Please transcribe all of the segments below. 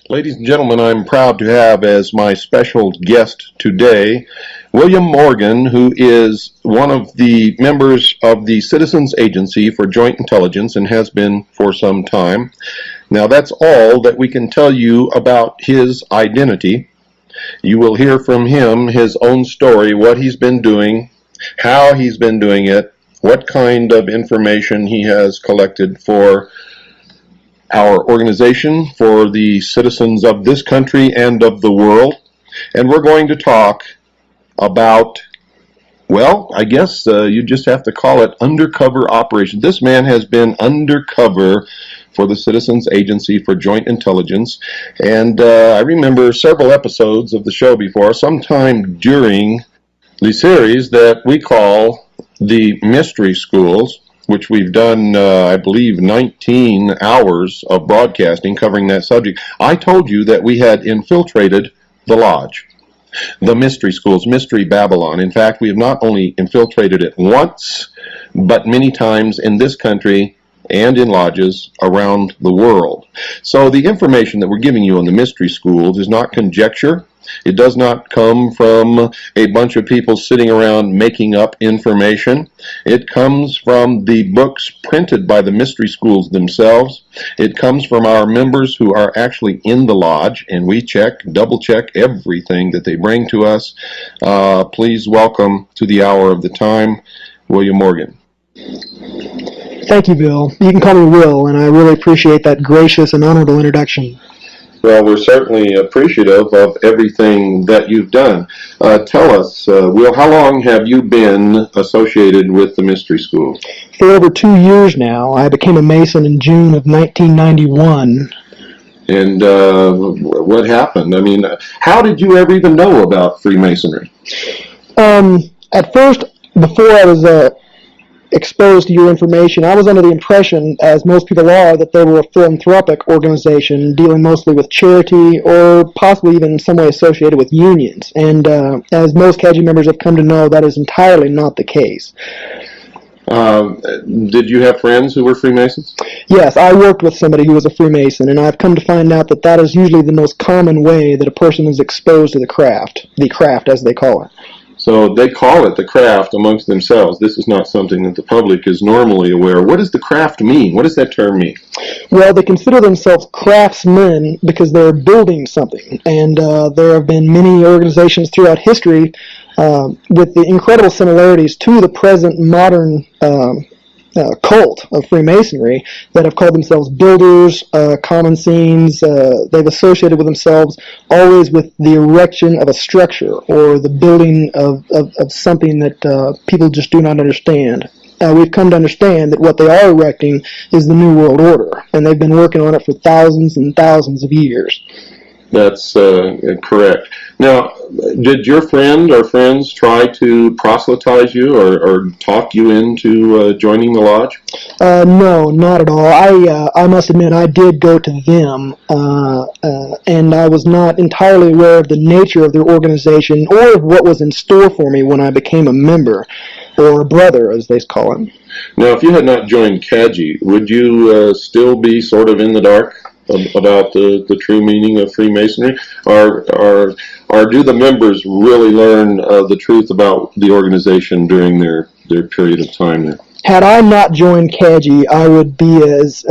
Ladies and gentlemen, I'm proud to have as my special guest today William Morgan, who is one of the members of the Citizens Agency for Joint Intelligence and has been for some time. Now, that's all that we can tell you about his identity. You will hear from him his own story, what he's been doing, how he's been doing it, what kind of information he has collected for our organization, for the citizens of this country and of the world. And we're going to talk about, well, I guess you just have to call it undercover operation. This man has been undercover for the Citizens Agency for Joint Intelligence, and I remember several episodes of the show before, sometime during the series that we call the Mystery Schools, which we've done, I believe, 19 hours of broadcasting covering that subject. I told you that we had infiltrated the lodge, the Mystery Schools, Mystery Babylon. In fact, we have not only infiltrated it once, but many times in this country and in lodges around the world. So the information that we're giving you on the Mystery Schools is not conjecture. It does not come from a bunch of people sitting around making up information. It comes from the books printed by the Mystery Schools themselves. It comes from our members who are actually in the lodge, and we double check everything that they bring to us. Please welcome to the hour of the time, William Morgan. Thank you, Bill. You can call me Will, and I really appreciate that gracious and honorable introduction. Well, we're certainly appreciative of everything that you've done. Tell us, Will, how long have you been associated with the Mystery School? For over 2 years now. I became a Mason in June of 1991. And what happened? I mean, how did you ever even know about Freemasonry? At first, before I was exposed to your information, I was under the impression, as most people are, that they were a philanthropic organization dealing mostly with charity or possibly even in some way associated with unions. And as most CAGI members have come to know, that is entirely not the case. Did you have friends who were Freemasons? Yes, I worked with somebody who was a Freemason, and I've come to find out that that is usually the most common way that a person is exposed to the craft as they call it. So they call it the craft amongst themselves. This is not something that the public is normally aware. What does the craft mean? What does that term mean? Well, they consider themselves craftsmen because they're building something. And there have been many organizations throughout history with the incredible similarities to the present modern cult of Freemasonry that have called themselves builders, common scenes. They've associated with themselves always with the erection of a structure or the building of something that people just do not understand. We've come to understand that what they are erecting is the New World Order, and they've been working on it for thousands and thousands of years. That's correct. Now, did your friend or friends try to proselytize you or talk you into joining the lodge? No, not at all. I must admit I did go to them, and I was not entirely aware of the nature of their organization or of what was in store for me when I became a member, or a brother, as they call it. Now, if you had not joined CAGI, would you still be sort of in the dark about the true meaning of Freemasonry, or do the members really learn the truth about the organization during their period of time there? Had I not joined CAGI, I would be as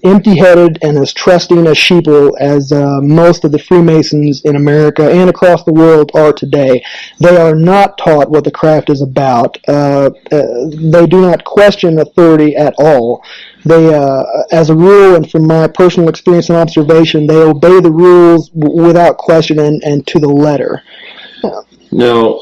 empty-headed and as trusting a sheeple as most of the Freemasons in America and across the world are today. They are not taught what the craft is about. They do not question authority at all. They, as a rule, and from my personal experience and observation, they obey the rules without question and to the letter. Now,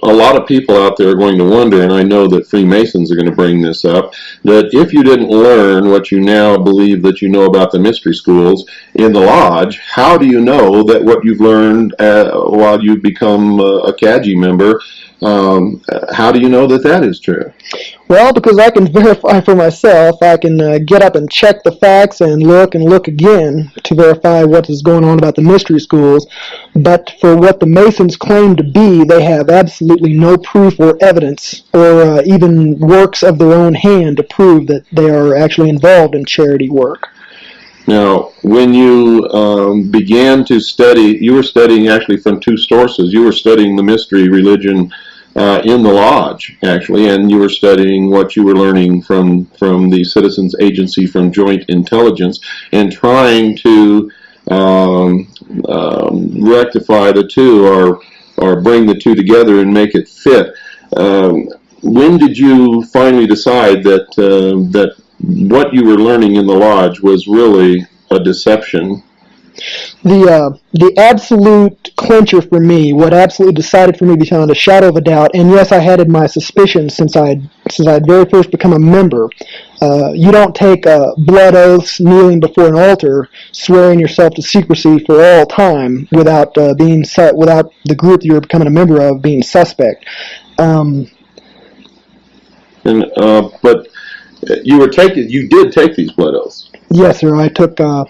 a lot of people out there are going to wonder, and I know that Freemasons are going to bring this up, that if you didn't learn what you now believe that you know about the Mystery Schools in the lodge, how do you know that what you've learned while you become a CAGI member, how do you know that that is true? Well, because I can verify for myself. I can get up and check the facts and look again to verify what is going on about the Mystery Schools. But for what the Masons claim to be, they have absolutely no proof or evidence or even works of their own hand to prove that they are actually involved in charity work. Now, when you began to study, you were studying actually from two sources. You were studying the mystery religion in the lodge, actually, and you were studying what you were learning from the Citizens Agency, from Joint Intelligence, and trying to rectify the two, or bring the two together and make it fit. When did you finally decide that what you were learning in the lodge was really a deception? The absolute clincher for me, what absolutely decided for me beyond a shadow of a doubt, and yes, I had my suspicions since I'd very first become a member. You don't take blood oaths, kneeling before an altar, swearing yourself to secrecy for all time without without the group you're becoming a member of being suspect. But you did take these blood oaths. Yes, sir. I took all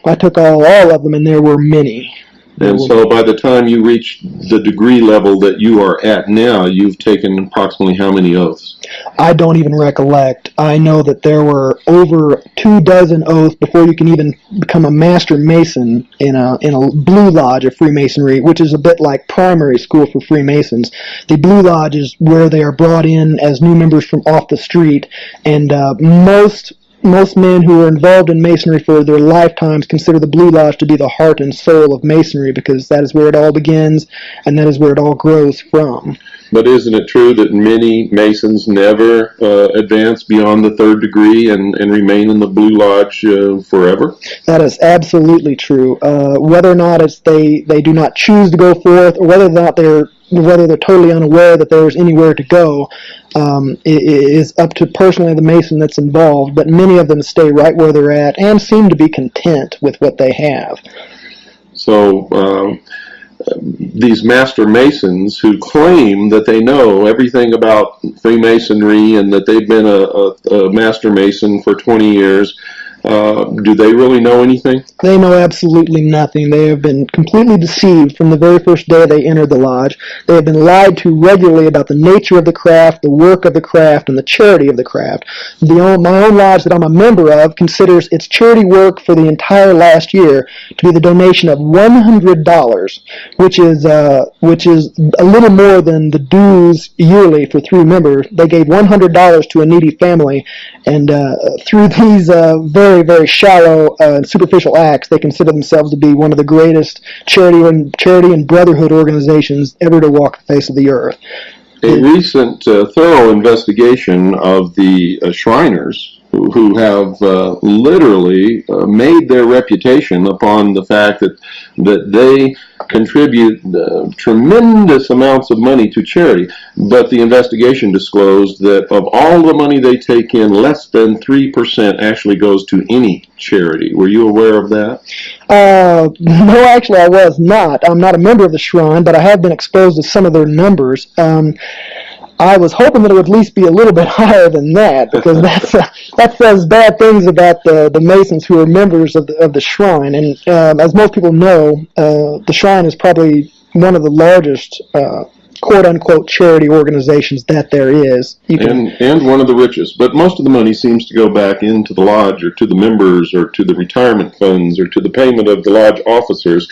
of them, and there were many. And so by the time you reach the degree level that you are at now, you've taken approximately how many oaths? I don't even recollect. I know that there were over 24 oaths before you can even become a master mason in a Blue Lodge of Freemasonry, which is a bit like primary school for Freemasons. The Blue Lodge is where they are brought in as new members from off the street, and most men who are involved in Masonry for their lifetimes consider the Blue Lodge to be the heart and soul of Masonry, because that is where it all begins and that is where it all grows from. But isn't it true that many Masons never advance beyond the third degree and remain in the Blue Lodge forever? That is absolutely true. Whether or not they do not choose to go forth, or whether they're totally unaware that there's anywhere to go, is up to personally the Mason that's involved, but many of them stay right where they're at and seem to be content with what they have. So these Master Masons who claim that they know everything about Freemasonry and that they've been a Master Mason for 20 years, do they really know anything? They know absolutely nothing. They have been completely deceived from the very first day they entered the lodge. They have been lied to regularly about the nature of the craft, the work of the craft, and the charity of the craft. My own lodge that I'm a member of considers its charity work for the entire last year to be the donation of $100, which is a little more than the dues yearly for 3 members. They gave $100 to a needy family, and through these very, very shallow and superficial acts, they consider themselves to be one of the greatest charity and brotherhood organizations ever to walk the face of the earth. A recent thorough investigation of the Shriners, who have literally made their reputation upon the fact that they contribute tremendous amounts of money to charity. But the investigation disclosed that of all the money they take in, less than 3% actually goes to any charity. Were you aware of that? No, actually I was not. I'm not a member of the Shrine, but I have been exposed to some of their numbers. I was hoping that it would at least be a little bit higher than that, because that says bad things about the Masons who are members of the Shrine. And as most people know, the Shrine is probably one of the largest quote-unquote charity organizations that there is. And one of the richest. But most of the money seems to go back into the lodge, or to the members, or to the retirement funds, or to the payment of the lodge officers.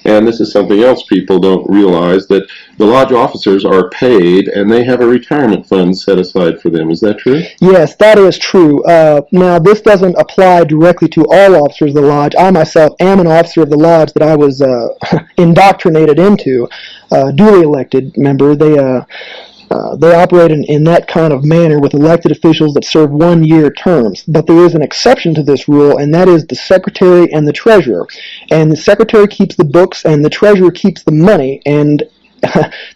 And this is something else people don't realize, that the lodge officers are paid and they have a retirement fund set aside for them. Is that true? Yes, that is true. Now, this doesn't apply directly to all officers of the lodge. I myself am an officer of the lodge that I was indoctrinated into, duly elected member. They operate in that kind of manner with elected officials that serve 1-year terms. But there is an exception to this rule, and that is the secretary and the treasurer. And the secretary keeps the books, and the treasurer keeps the money. And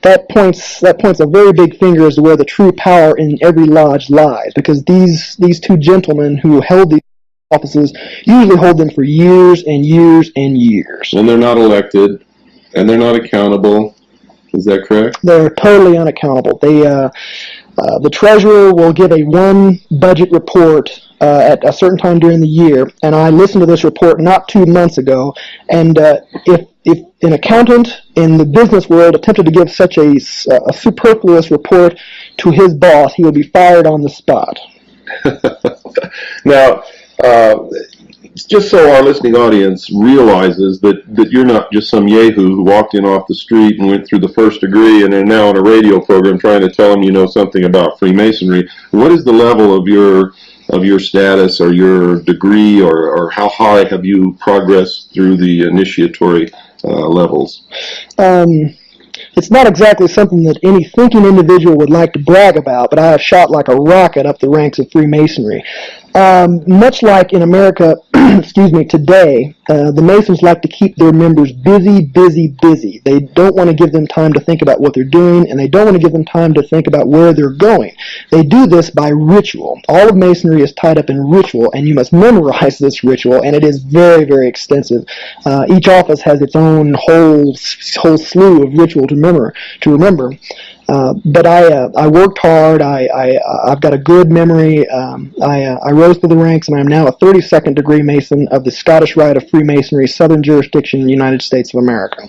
that points a very big finger as to where the true power in every lodge lies. Because these two gentlemen who held these offices usually hold them for years and years and years. And they're not elected, and they're not accountable. Is that correct? They're totally unaccountable. The treasurer will give one budget report at a certain time during the year, and I listened to this report not 2 months ago, and if an accountant in the business world attempted to give such a superfluous report to his boss, he would be fired on the spot. Now, just so our listening audience realizes that you're not just some yahoo who walked in off the street and went through the first degree and are now on a radio program trying to tell them you know something about Freemasonry. What is the level of your status or your degree, or how high have you progressed through the initiatory levels? It's not exactly something that any thinking individual would like to brag about, but I have shot like a rocket up the ranks of Freemasonry. Much like in America, excuse me, today, the Masons like to keep their members busy. They don't want to give them time to think about what they're doing, and they don't want to give them time to think about where they're going. They do this by ritual. All of Masonry is tied up in ritual, and you must memorize this ritual, and it is very, very extensive. Each office has its own whole slew of ritual to remember. But I worked hard. I've got a good memory. I rose through the ranks, and I'm now a 32nd degree Mason of the Scottish Rite of Freemasonry, Southern Jurisdiction, United States of America.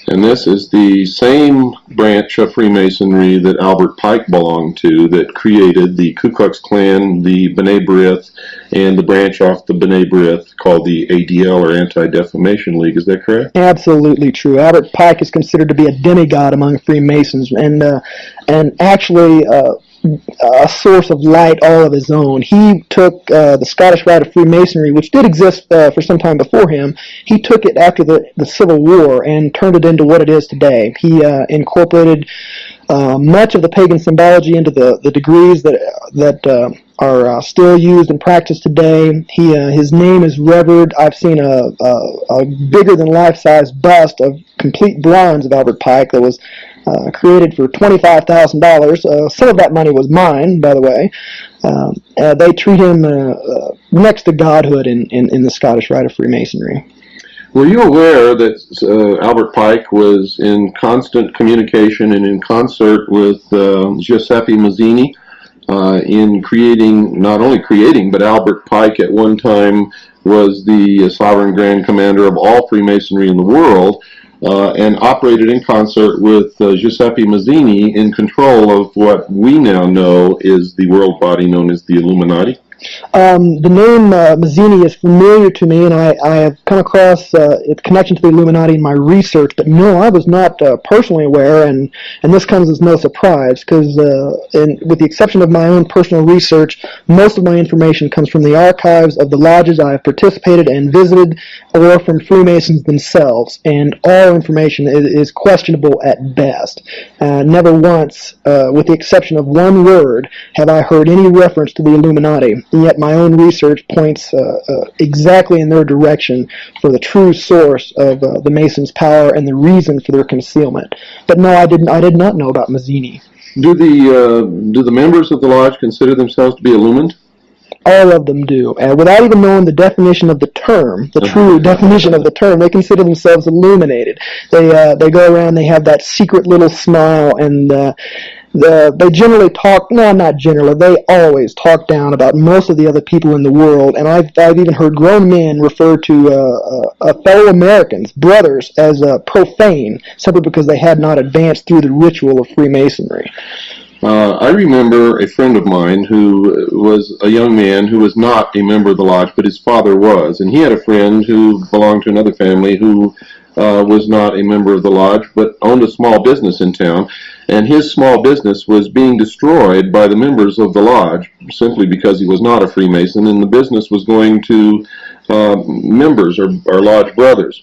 And this is the same branch of Freemasonry that Albert Pike belonged to, that created the Ku Klux Klan, the B'nai B'rith, and the branch off the B'nai B'rith called the ADL, or Anti-Defamation League. Is that correct? Absolutely true. Albert Pike is considered to be a demigod among Freemasons, and actually a source of light all of his own. He took the Scottish Rite of Freemasonry, which did exist for some time before him. He took it after the Civil War and turned it into what it is today. He incorporated much of the pagan symbology into the degrees that are still used and practiced today. His name is revered. I've seen a bigger than life-size bust of complete bronze of Albert Pike that was created for $25,000. Some of that money was mine, by the way. They treat him next to godhood in the Scottish Rite of Freemasonry. Were you aware that Albert Pike was in constant communication and in concert with Giuseppe Mazzini in creating, not only creating, but Albert Pike at one time was the sovereign grand commander of all Freemasonry in the world, and operated in concert with Giuseppe Mazzini in control of what we now know is the world body known as the Illuminati? The name Mazzini is familiar to me, and I have come across its connection to the Illuminati in my research, but no, I was not personally aware, and this comes as no surprise, because with the exception of my own personal research, most of my information comes from the archives of the lodges I have participated and visited, or from Freemasons themselves, and all information is questionable at best. Never once, with the exception of one word, have I heard any reference to the Illuminati. And yet my own research points exactly in their direction for the true source of the Masons' power and the reason for their concealment. But no, I did not know about Mazzini. Do the members of the lodge consider themselves to be illumined? All of them do. Without even knowing the definition of the term, the true definition of the term, they consider themselves illuminated. They go around, they have that secret little smile, and they generally talk, no, not generally, they always talk down about most of the other people in the world, and I've even heard grown men refer to fellow Americans, brothers, as profane, simply because they had not advanced through the ritual of Freemasonry. I remember a friend of mine who was a young man who was not a member of the lodge, but his father was, and he had a friend who belonged to another family who was not a member of the lodge, but owned a small business in town, and his small business was being destroyed by the members of the lodge simply because he was not a Freemason, and the business was going to members or lodge brothers.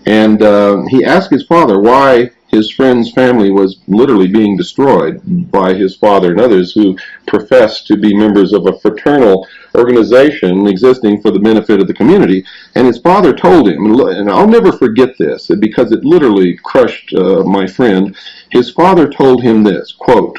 And he asked his father why his friend's family was literally being destroyed by his father and others who professed to be members of a fraternal organization existing for the benefit of the community. And his father told him, and I'll never forget this because it literally crushed my friend. His father told him this, quote,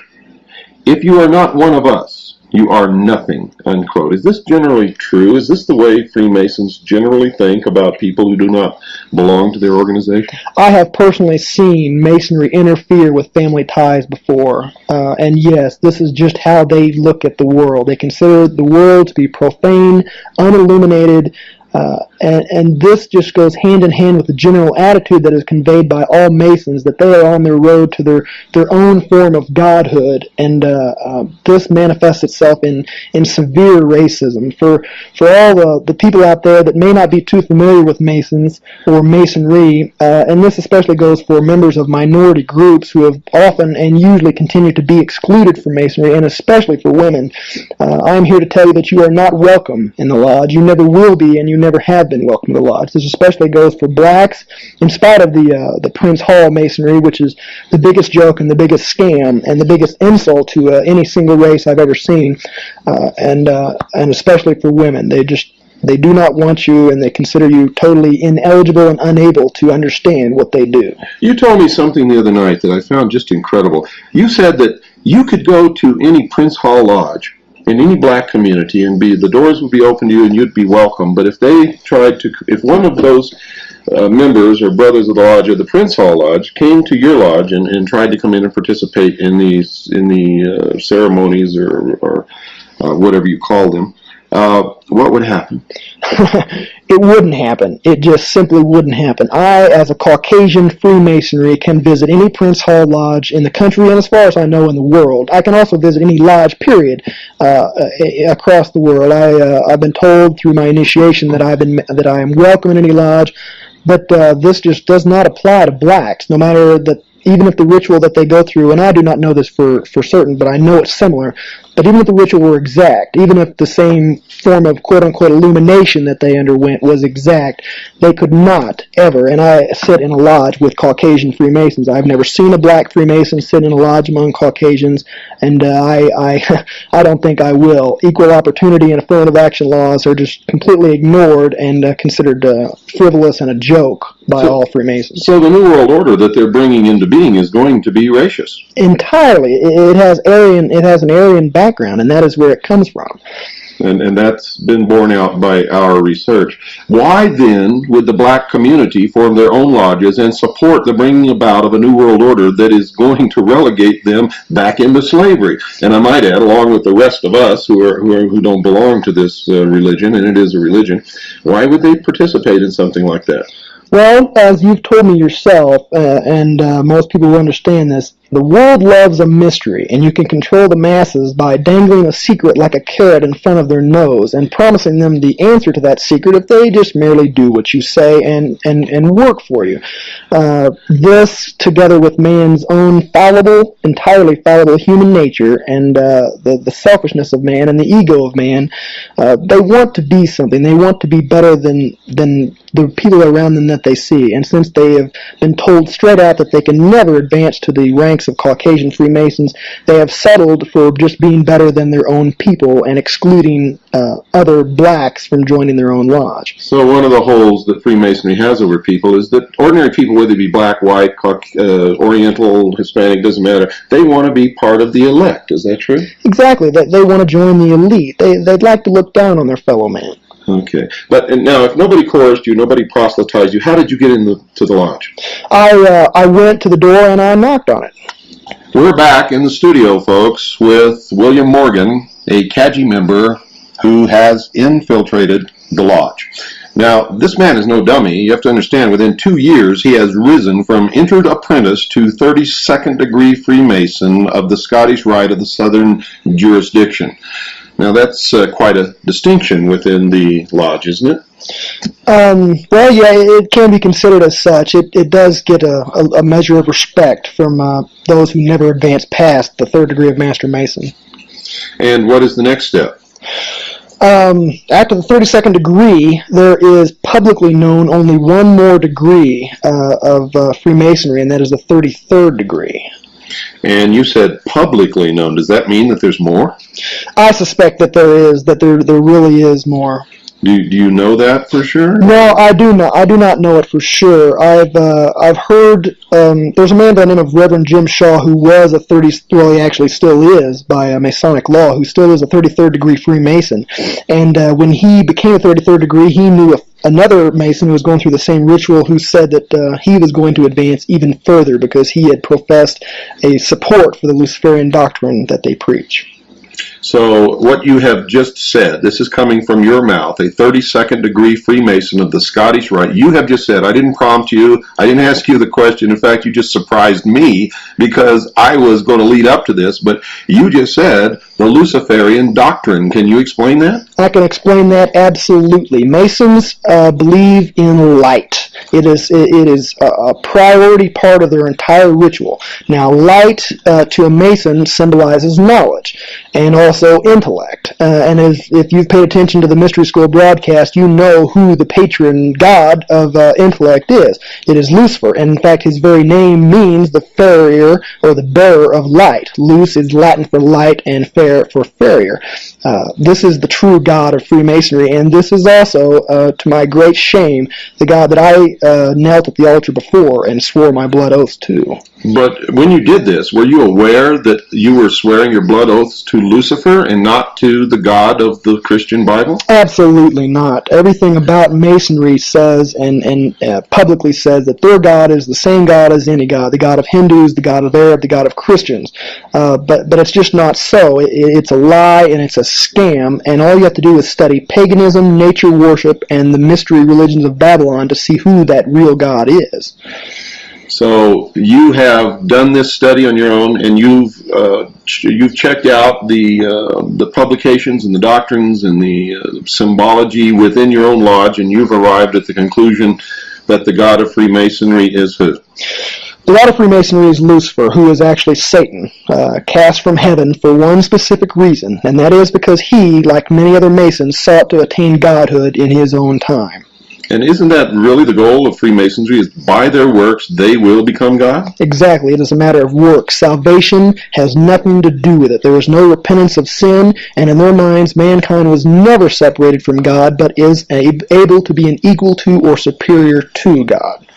"If you are not one of us, you are nothing," unquote. Is this generally true? Is this the way Freemasons generally think about people who do not belong to their organization? I have personally seen Masonry interfere with family ties before, and yes, this is just how they look at the world. They consider the world to be profane, unilluminated, And this just goes hand in hand with the general attitude that is conveyed by all Masons, that they are on their road to their own form of godhood, and this manifests itself in severe racism. For all the people out there that may not be too familiar with Masons or Masonry, and this especially goes for members of minority groups who have often and usually continue to be excluded from Masonry, and especially for women, I am here to tell you that you are not welcome in the lodge. You never will be, and you never have been welcome to the lodge. This especially goes for blacks, in spite of the Prince Hall Masonry, which is the biggest joke and the biggest scam and the biggest insult to any single race I've ever seen, and especially for women. They do not want you, and they consider you totally ineligible and unable to understand what they do. You told me something the other night that I found just incredible. You said that you could go to any Prince Hall Lodge in any black community and the doors would be open to you and you'd be welcome. But if one of those members or brothers of the lodge or the Prince Hall Lodge came to your lodge and tried to come in and participate in the ceremonies or whatever you call them, what would happen? It wouldn't happen. It just simply wouldn't happen. I, as a Caucasian Freemasonry, can visit any Prince Hall Lodge in the country, and as far as I know, in the world. I can also visit any lodge, period, across the world. I've been told through my initiation that I am welcome in any lodge, but this just does not apply to blacks, no matter that. Even if the ritual that they go through, and I do not know this for certain, but I know it's similar, but even if the ritual were exact, even if the same form of quote-unquote illumination that they underwent was exact, they could not ever, and I sit in a lodge with Caucasian Freemasons. I've never seen a black Freemason sit in a lodge among Caucasians, and I don't think I will. Equal opportunity and affirmative action laws are just completely ignored and considered frivolous and a joke by all Freemasons. So the New World Order that they're bringing into being is going to be racist. Entirely. It has an Aryan background, and that is where it comes from. And that's been borne out by our research. Why then would the black community form their own lodges and support the bringing about of a New World Order that is going to relegate them back into slavery? And I might add, along with the rest of us who don't belong to this religion, and it is a religion, why would they participate in something like that? Well, as you've told me yourself, and most people will understand this, the world loves a mystery, and you can control the masses by dangling a secret like a carrot in front of their nose and promising them the answer to that secret if they just merely do what you say and work for you. This, together with man's own entirely fallible human nature and the selfishness of man and the ego of man, they want to be something. They want to be better than the people around them that they see. And since they have been told straight out that they can never advance to the ranks of Caucasian Freemasons, they have settled for just being better than their own people and excluding other blacks from joining their own lodge. So one of the holes that Freemasonry has over people is that ordinary people, whether they be black, white, Oriental, Hispanic, doesn't matter, they want to be part of the elect. Is that true? Exactly. They want to join the elite. They'd like to look down on their fellow man. Okay. But now, if nobody coerced you, nobody proselytized you, how did you get into the lodge? I went to the door and I knocked on it. We're back in the studio, folks, with William Morgan, a CAGI member who has infiltrated the lodge. Now, this man is no dummy. You have to understand, within 2 years, he has risen from entered apprentice to 32nd degree Freemason of the Scottish Rite of the Southern Jurisdiction. Now, that's quite a distinction within the lodge, isn't it? Well, yeah, it can be considered as such. It does get a measure of respect from those who never advance past the 3rd degree of Master Mason. And what is the next step? After the 32nd degree, there is publicly known only one more degree of Freemasonry, and that is the 33rd degree. And you said publicly known. Does that mean that there's more? I suspect that there really is more. Do you know that for sure? No, I do not. I do not know it for sure. I've heard there's a man by the name of Reverend Jim Shaw who was he actually still is by Masonic law, who still is a 33rd degree Freemason. And when he became a 33rd degree, he knew another Mason who was going through the same ritual who said that he was going to advance even further because he had professed a support for the Luciferian doctrine that they preach. So what you have just said, this is coming from your mouth, a 32nd degree Freemason of the Scottish Rite. You have just said, I didn't prompt you, I didn't ask you the question. In fact, you just surprised me because I was going to lead up to this, but you just said the Luciferian doctrine. Can you explain that? I can explain that absolutely. Masons believe in light. It is a priority part of their entire ritual. Now, light to a Mason symbolizes knowledge and also intellect. And if you've paid attention to the Mystery School broadcast, you know who the patron god of intellect is. It is Lucifer. And in fact, his very name means the farrier or the bearer of light. Luce is Latin for light and fair for farrier. This is the true god of Freemasonry, and this is also, to my great shame, the god that I knelt at the altar before and swore my blood oaths to. But when you did this, were you aware that you were swearing your blood oaths to Lucifer and not to the God of the Christian Bible? Absolutely not. Everything about Masonry says and publicly says that their God is the same God as any God, the God of Hindus, the God of Arab, the God of Christians. But it's just not so. It's a lie and it's a scam, and all you have to do is study paganism, nature worship, and the mystery religions of Babylon to see who that real God is. So you have done this study on your own, and you've checked out the publications and the doctrines and the symbology within your own lodge, and you've arrived at the conclusion that the God of Freemasonry is who? The God of Freemasonry is Lucifer, who is actually Satan, cast from heaven for one specific reason, and that is because he, like many other Masons, sought to attain godhood in his own time. And isn't that really the goal of Freemasonry, is by their works they will become God? Exactly. It is a matter of works. Salvation has nothing to do with it. There is no repentance of sin, and in their minds, mankind was never separated from God, but is able to be an equal to or superior to God.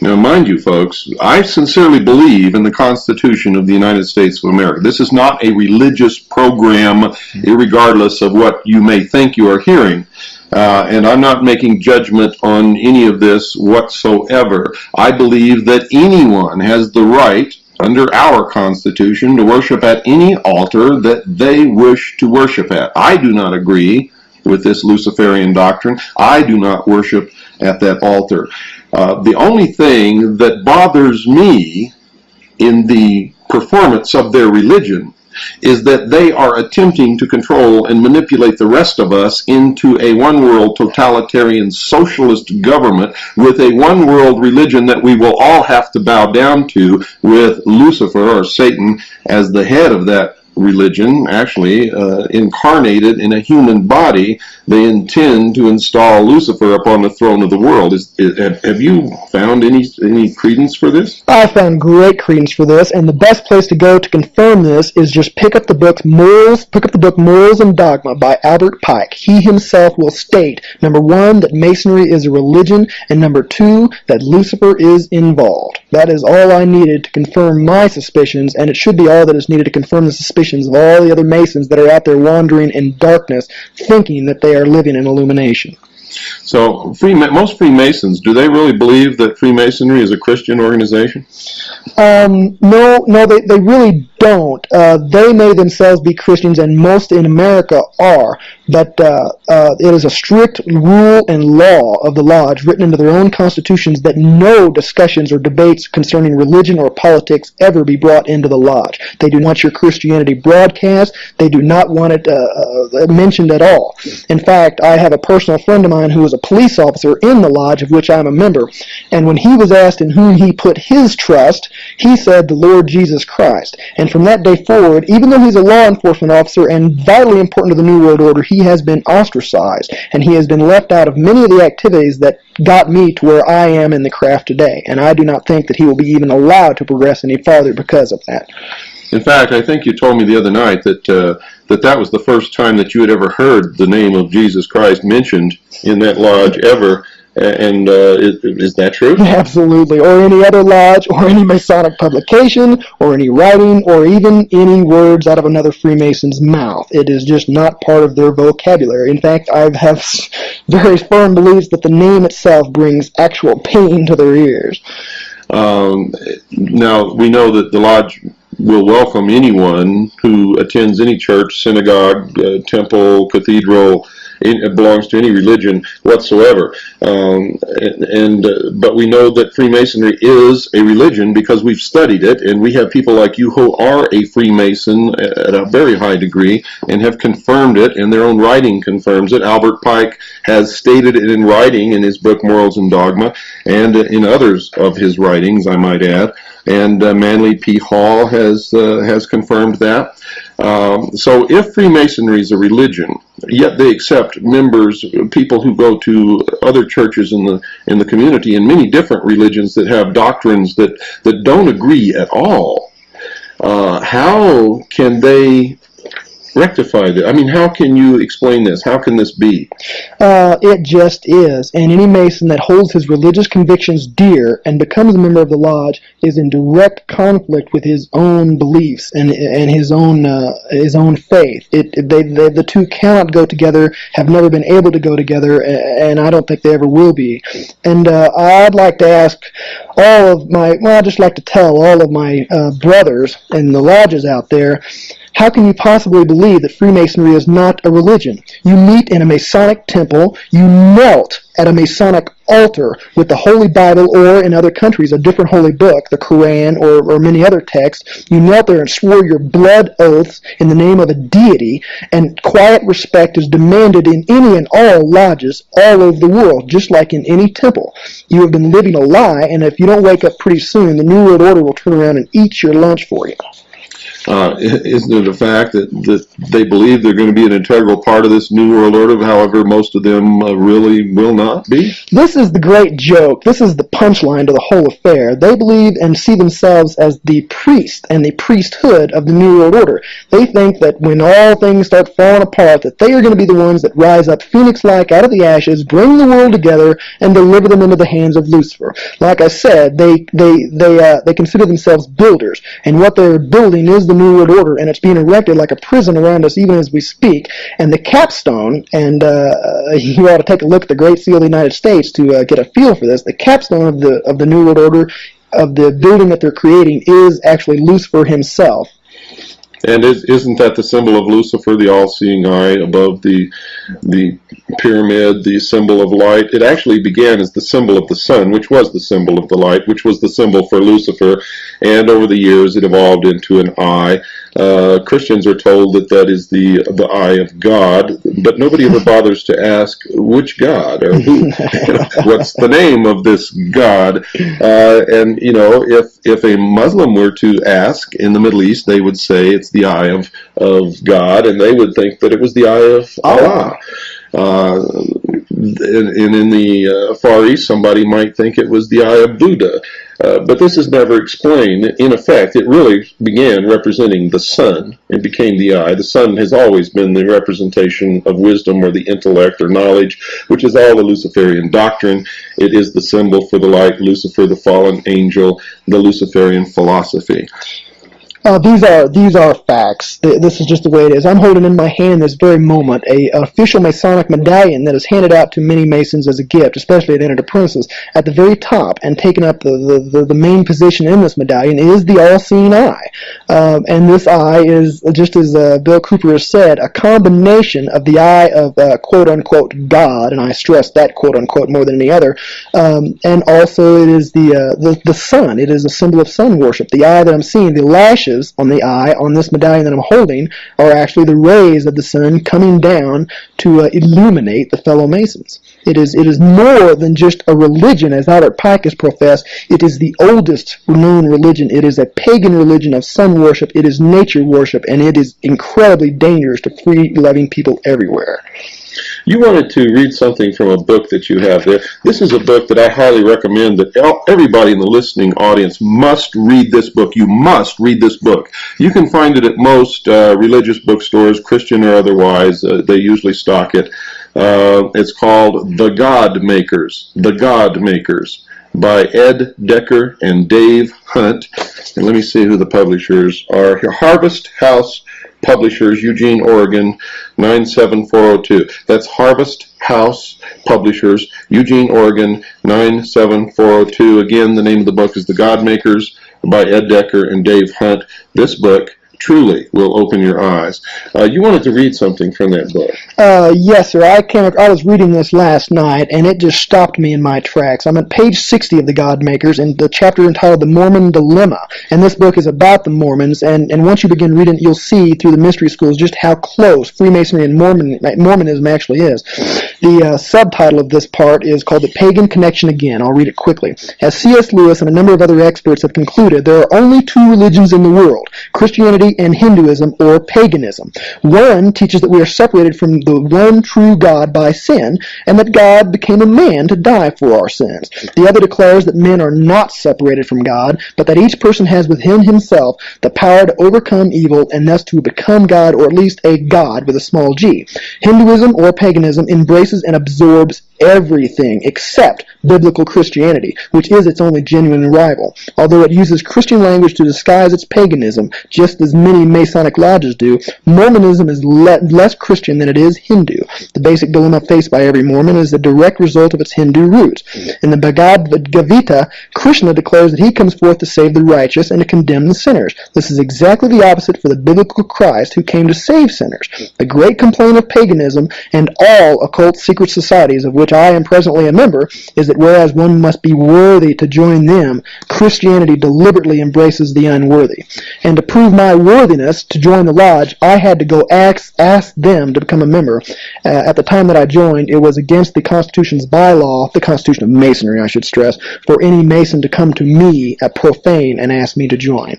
Now, mind you, folks, I sincerely believe in the Constitution of the United States of America. This is not a religious program, regardless of what you may think you are hearing. And I'm not making judgment on any of this whatsoever. I believe that anyone has the right, under our Constitution, to worship at any altar that they wish to worship at. I do not agree with this Luciferian doctrine. I do not worship at that altar. The only thing that bothers me in the performance of their religion is that they are attempting to control and manipulate the rest of us into a one-world totalitarian socialist government with a one-world religion that we will all have to bow down to, with Lucifer or Satan as the head of that religion, actually incarnated in a human body. They intend to install Lucifer upon the throne of the world. Have you found any credence for this? I found great credence for this, and the best place to go to confirm this is just pick up the book Morals and Dogma by Albert Pike. He himself will state, number one, that Masonry is a religion, and number two, that Lucifer is involved. That is all I needed to confirm my suspicions, and it should be all that is needed to confirm the suspicions of all the other Masons that are out there wandering in darkness, thinking that they are living in illumination. So, most Freemasons, do they really believe that Freemasonry is a Christian organization? No, they really don't. They may themselves be Christians, and most in America are, but it is a strict rule and law of the lodge written into their own constitutions that no discussions or debates concerning religion or politics ever be brought into the lodge. They do not want your Christianity broadcast. They do not want it mentioned at all. In fact, I have a personal friend of mine who was a police officer in the lodge of which I'm a member, and when he was asked in whom he put his trust, he said the Lord Jesus Christ. And from that day forward, even though he's a law enforcement officer and vitally important to the New World Order, he has been ostracized, and he has been left out of many of the activities that got me to where I am in the craft today. And I do not think that he will be even allowed to progress any farther because of that. In fact, I think you told me the other night that that was the first time that you had ever heard the name of Jesus Christ mentioned in that lodge ever. And is that true? Absolutely. Or any other lodge, or any Masonic publication, or any writing, or even any words out of another Freemason's mouth. It is just not part of their vocabulary. In fact, I have very firm beliefs that the name itself brings actual pain to their ears. Now, we know that the lodge will welcome anyone who attends any church, synagogue, temple, cathedral, it belongs to any religion whatsoever. But we know that Freemasonry is a religion because we've studied it, and we have people like you who are a Freemason at a very high degree and have confirmed it, and their own writing confirms it. Albert Pike has stated it in writing in his book Morals and Dogma, and in others of his writings, I might add. And Manly P. Hall has confirmed that. So if Freemasonry is a religion, yet they accept members, people who go to other churches in the community, and many different religions that have doctrines that don't agree at all, how can they rectify that? I mean, how can you explain this? How can this be? It just is. And any Mason that holds his religious convictions dear and becomes a member of the lodge is in direct conflict with his own beliefs and his own faith. The two cannot go together, have never been able to go together, and I don't think they ever will be. And I'd like to ask I'd just like to tell all of my brothers in the lodges out there, how can you possibly believe that Freemasonry is not a religion? You meet in a Masonic temple, you knelt at a Masonic altar with the Holy Bible, or in other countries a different holy book, the Quran or many other texts. You knelt there and swore your blood oaths in the name of a deity, and quiet respect is demanded in any and all lodges all over the world, just like in any temple. You have been living a lie, and if you don't wake up pretty soon, the New World Order will turn around and eat your lunch for you. Isn't it a fact that they believe they're going to be an integral part of this New World Order, however most of them really will not be? This is the great joke. This is the punchline to the whole affair. They believe and see themselves as the priest and the priesthood of the New World Order. They think that when all things start falling apart, that they are going to be the ones that rise up phoenix-like out of the ashes, bring the world together, and deliver them into the hands of Lucifer. Like I said, they consider themselves builders, and what they're building is the New World Order, and it's being erected like a prison around us even as we speak. And the capstone, and you ought to take a look at the Great Seal of the United States to get a feel for this. The capstone of the New World Order, of the building that they're creating, is actually Lucifer himself. And isn't that the symbol of Lucifer, the all-seeing eye above the pyramid, the symbol of light? It actually began as the symbol of the sun, which was the symbol of the light, which was the symbol for Lucifer, and over the years it evolved into an eye. Christians are told that is the eye of God, but nobody ever bothers to ask which God or who. What's the name of this God? And if a Muslim were to ask in the Middle East, they would say it's the eye of God, and they would think that it was the eye of Allah. And in the Far East, somebody might think it was the eye of Buddha. But this is never explained. In effect, it really began representing the sun. It became the eye. The sun has always been the representation of wisdom or the intellect or knowledge, which is all the Luciferian doctrine. It is the symbol for the light, Lucifer, the fallen angel, the Luciferian philosophy. These are facts. This is just the way it is. I'm holding in my hand this very moment an official Masonic medallion that is handed out to many Masons as a gift, especially at entered apprentices. At the very top, and taking up the main position in this medallion, is the all-seeing eye. And this eye is, just as Bill Cooper has said, a combination of the eye of quote-unquote God, and I stress that quote-unquote more than any other, and also it is the sun. It is a symbol of sun worship. The eye that I'm seeing, the lashes on the eye on this medallion that I'm holding, are actually the rays of the sun coming down to illuminate the fellow Masons. It is more than just a religion, as Albert Pike has professed. It is the oldest known religion. It is a pagan religion of sun worship. It is nature worship, and it is incredibly dangerous to free-loving people everywhere. You wanted to read something from a book that you have there. This is a book that I highly recommend that everybody in the listening audience must read this book. You must read this book. You can find it at most religious bookstores, Christian or otherwise. They usually stock it. It's called The God Makers. The God Makers, by Ed Decker and Dave Hunt. And let me see who the publishers are here. Harvest House Publishers, Eugene, Oregon, 97402. That's Harvest House Publishers, Eugene, Oregon, 97402. Again, the name of the book is The God Makers by Ed Decker and Dave Hunt. This book truly will open your eyes. You wanted to read something from that book. Yes, sir. I was reading this last night, and it just stopped me in my tracks. I'm at page 60 of the God Makers, and the chapter entitled The Mormon Dilemma. And this book is about the Mormons, and once you begin reading it, you'll see through the mystery schools just how close Freemasonry and Mormonism actually is. The subtitle of this part is called The Pagan Connection Again. I'll read it quickly. As C.S. Lewis and a number of other experts have concluded, there are only two religions in the world, Christianity and Hinduism, or paganism. One teaches that we are separated from the one true God by sin, and that God became a man to die for our sins. The other declares that men are not separated from God, but that each person has within himself the power to overcome evil and thus to become God, or at least a God with a small g. Hinduism, or paganism, embraces and absorbs everything except biblical Christianity, which is its only genuine rival. Although it uses Christian language to disguise its paganism, just as many Masonic lodges do, Mormonism is less Christian than it is Hindu. The basic dilemma faced by every Mormon is the direct result of its Hindu roots. In the Bhagavad Gita, Krishna declares that he comes forth to save the righteous and to condemn the sinners. This is exactly the opposite for the biblical Christ, who came to save sinners. The great complaint of paganism and all occult secret societies, of which I am presently a member, is that whereas one must be worthy to join them, Christianity deliberately embraces the unworthy. And to prove my worthiness to join the lodge, I had to go ask them to become a member. At the time that I joined, it was against the Constitution's bylaw, the Constitution of Masonry, I should stress, for any Mason to come to me at profane and ask me to join.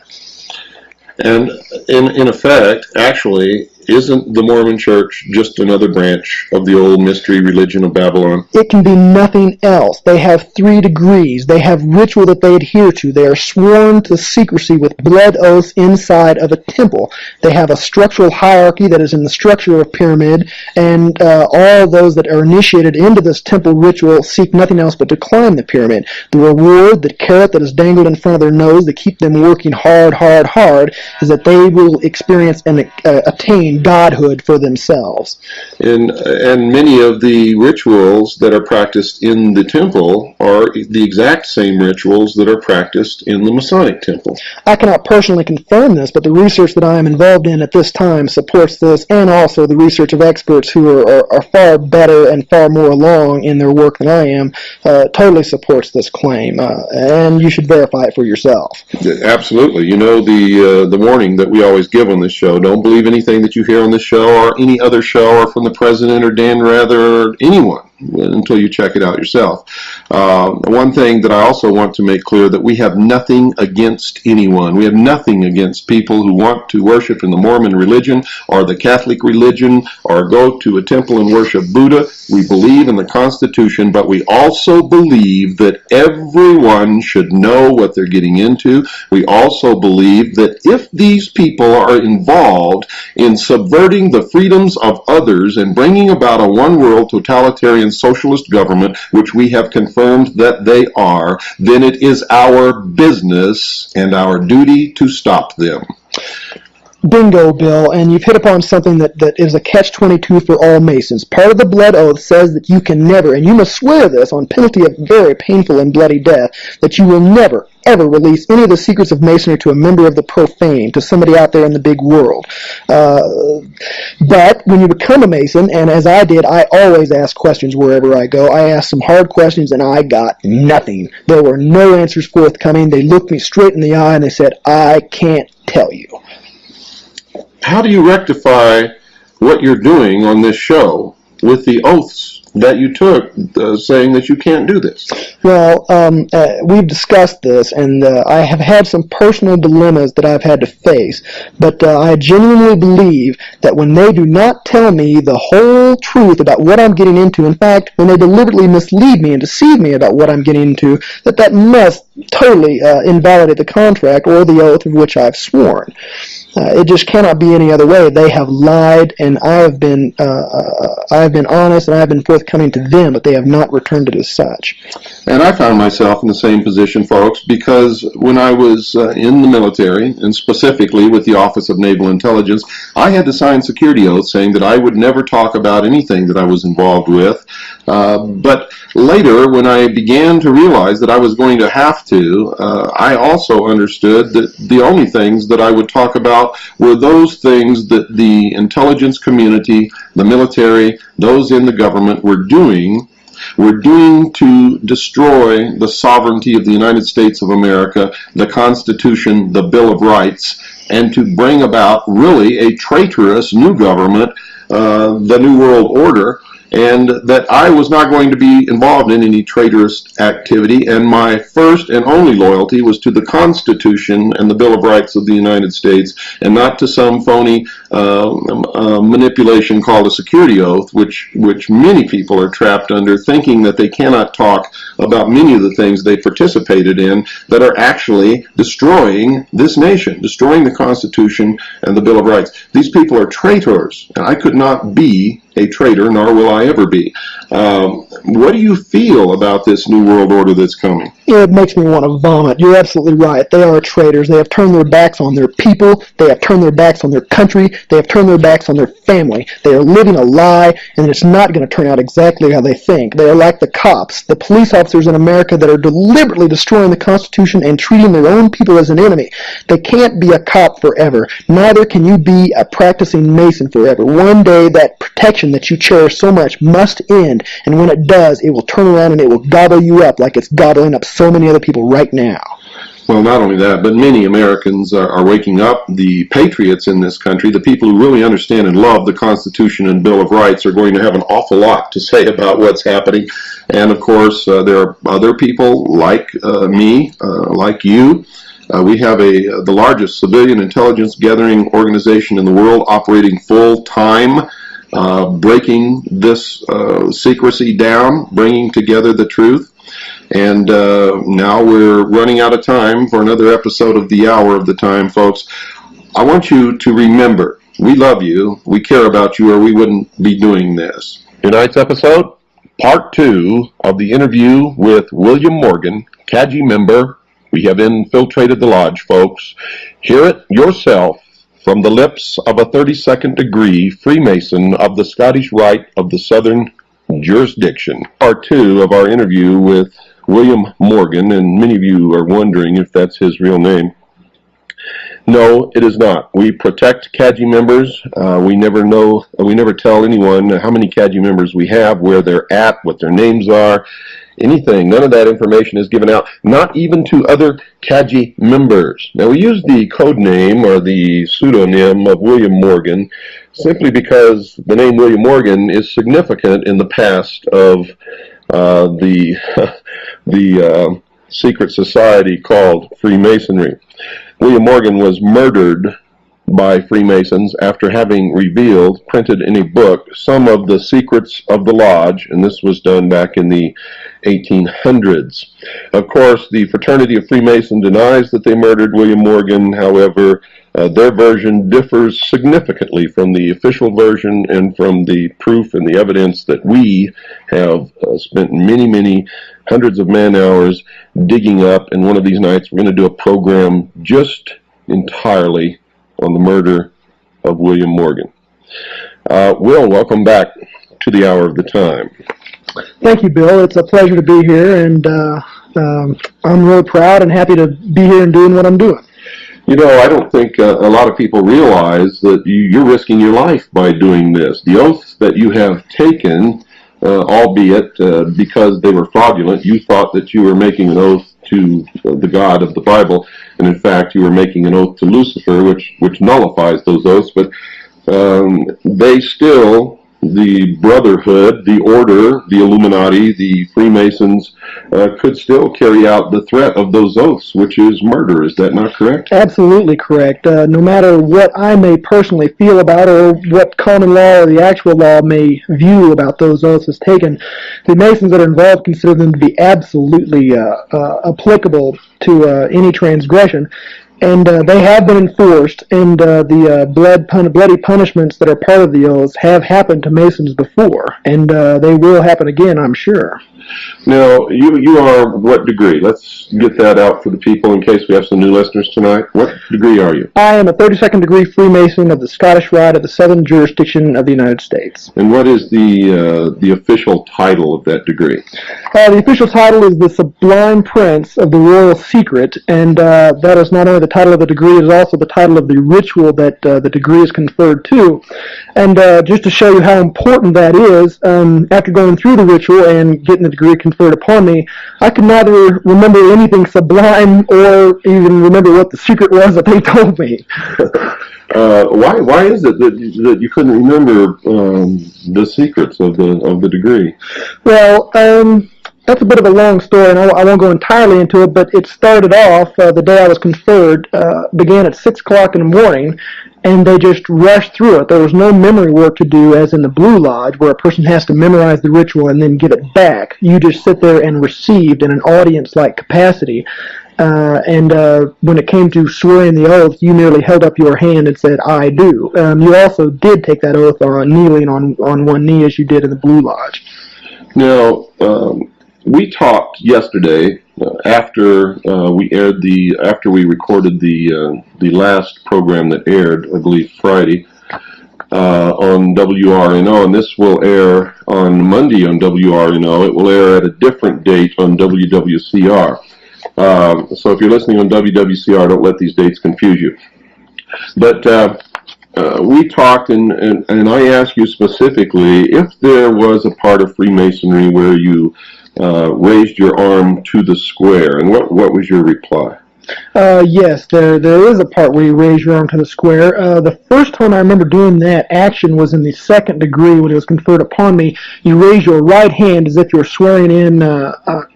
And in effect, actually, isn't the Mormon Church just another branch of the old mystery religion of Babylon? It can be nothing else. They have 3 degrees. They have ritual that they adhere to. They are sworn to secrecy with blood oaths inside of a temple. They have a structural hierarchy that is in the structure of a pyramid, and all those that are initiated into this temple ritual seek nothing else but to climb the pyramid. The reward, the carrot that is dangled in front of their nose to keep them working hard, is that they will experience and attain godhood for themselves. And many of the rituals that are practiced in the temple are the exact same rituals that are practiced in the Masonic temple. I cannot personally confirm this, but the research that I am involved in at this time supports this, and also the research of experts who are far better and far more along in their work than I am totally supports this claim, and you should verify it for yourself. Absolutely. You know, the warning that we always give on this show: don't believe anything that you hear on this show or any other show or from the president or Dan Rather or anyone until you check it out yourself. One thing that I also want to make clear, that we have nothing against anyone. We have nothing against people who want to worship in the Mormon religion or the Catholic religion or go to a temple and worship Buddha. We believe in the Constitution, but we also believe that everyone should know what they're getting into. We also believe that if these people are involved in subverting the freedoms of others and bringing about a one-world totalitarian socialist government, which we have confirmed that they are, then it is our business and our duty to stop them. Bingo, Bill, and you've hit upon something that is a catch-22 for all Masons. Part of the blood oath says that you can never, and you must swear this on penalty of very painful and bloody death, that you will never, ever release any of the secrets of Masonry to a member of the profane, to somebody out there in the big world. But when you become a Mason, and as I did, I always ask questions wherever I go. I asked some hard questions, and I got nothing. There were no answers forthcoming. They looked me straight in the eye, and they said, "I can't tell you." How do you rectify what you're doing on this show with the oaths that you took saying that you can't do this? Well, we've discussed this, and I have had some personal dilemmas that I've had to face, but I genuinely believe that when they do not tell me the whole truth about what I'm getting into, in fact, when they deliberately mislead me and deceive me about what I'm getting into, that must totally invalidate the contract or the oath of which I've sworn. It just cannot be any other way. They have lied, and I have been honest, and I have been forthcoming to them, but they have not returned it as such. And I found myself in the same position, folks, because when I was in the military, and specifically with the Office of Naval Intelligence, I had to sign security oaths saying that I would never talk about anything that I was involved with But later, when I began to realize that I was going to have to, I also understood that the only things that I would talk about were those things that the intelligence community, the military, those in the government were doing to destroy the sovereignty of the United States of America, the Constitution, the Bill of Rights, and to bring about really a traitorous new government, the New World Order, and that I was not going to be involved in any traitorous activity, and my first and only loyalty was to the Constitution and the Bill of Rights of the United States, and not to some phony manipulation called a security oath, which many people are trapped under, thinking that they cannot talk about many of the things they participated in that are actually destroying this nation, destroying the Constitution and the Bill of Rights. These people are traitors, and I could not be a traitor, nor will I ever be. What do you feel about this New World Order that's coming? It makes me want to vomit. You're absolutely right. They are traitors. They have turned their backs on their people. They have turned their backs on their country. They have turned their backs on their family. They are living a lie, and it's not going to turn out exactly how they think. They are like the cops, the police officers in America that are deliberately destroying the Constitution and treating their own people as an enemy. They can't be a cop forever. Neither can you be a practicing Mason forever. One day that protection that you cherish so much must end, and when it does, it will turn around and it will gobble you up like it's gobbling up so many other people right now. Well, not only that, but many Americans are waking up. The patriots in this country, the people who really understand and love the Constitution and Bill of Rights, are going to have an awful lot to say about what's happening. And of course, there are other people like me, like you. We have the largest civilian intelligence gathering organization in the world, operating full time, breaking this secrecy down, bringing together the truth. And now we're running out of time for another episode of The Hour of the Time, folks. I want you to remember, we love you, we care about you, or we wouldn't be doing this. Tonight's episode, part 2 of the interview with William Morgan, CAGI member. We have infiltrated the lodge, folks. Hear it yourself from the lips of a 32nd degree Freemason of the Scottish Rite of the Southern Jurisdiction. Part 2 of our interview with William Morgan, and many of you are wondering if that's his real name. No, it is not. We protect CAGI members. We never tell anyone how many CAGI members we have, where they're at, what their names are, anything. None of that information is given out, not even to other CAGI members. Now, we use the code name or the pseudonym of William Morgan simply because the name William Morgan is significant in the past of the secret society called Freemasonry. William Morgan was murdered by Freemasons after having revealed, printed in a book, some of the secrets of the lodge, and this was done back in the 1800s. Of course, the Fraternity of Freemason denies that they murdered William Morgan. However, their version differs significantly from the official version and from the proof and the evidence that we have spent many hundreds of man-hours digging up. And one of these nights we're going to do a program just entirely on the murder of William Morgan. Will, welcome back to the Hour of the Time. Thank you, Bill. It's a pleasure to be here, and I'm really proud and happy to be here and doing what I'm doing. You know, I don't think a lot of people realize that you're risking your life by doing this. The oaths that you have taken, albeit because they were fraudulent, you thought that you were making an oath to the God of the Bible, and in fact you were making an oath to Lucifer, which nullifies those oaths, but they still, the Brotherhood, the Order, the Illuminati, the Freemasons, could still carry out the threat of those oaths, which is murder. Is that not correct? Absolutely correct. No matter what I may personally feel about or what common law or the actual law may view about those oaths as taken, the Masons that are involved consider them to be absolutely applicable to any transgression. And they have been enforced, and the bloody punishments that are part of the oaths have happened to Masons before, and they will happen again, I'm sure. Now, you are what degree? Let's get that out for the people in case we have some new listeners tonight. What degree are you? I am a 32nd degree Freemason of the Scottish Rite of the Southern Jurisdiction of the United States. And what is the official title of that degree? The official title is the Sublime Prince of the Royal Secret, and that is not only the title of the degree, it is also the title of the ritual that the degree is conferred to. And just to show you how important that is, after going through the ritual and getting the degree conferred upon me, I could neither remember anything sublime or even remember what the secret was that they told me. Why is it that you couldn't remember the secrets of the degree? Well, that's a bit of a long story, and I won't go entirely into it, but it started off, the day I was conferred, began at 6 o'clock in the morning, and they just rushed through it. There was no memory work to do, as in the Blue Lodge, where a person has to memorize the ritual and then give it back. You just sit there and receive in an audience-like capacity. And when it came to swearing the oath, you merely held up your hand and said, "I do." You also did take that oath kneeling on one knee, as you did in the Blue Lodge. Now, we talked yesterday after we recorded the last program that aired, I believe Friday, on WRNO, and this will air on Monday on WRNO. It will air at a different date on WWCR. So if you're listening on WWCR, don't let these dates confuse you. But we talked, and I asked you specifically if there was a part of Freemasonry where you raised your arm to the square, and what was your reply? Yes, there is a part where you raise your arm to the square. The first time I remember doing that action was in the 2nd degree when it was conferred upon me. You raise your right hand as if you're swearing in.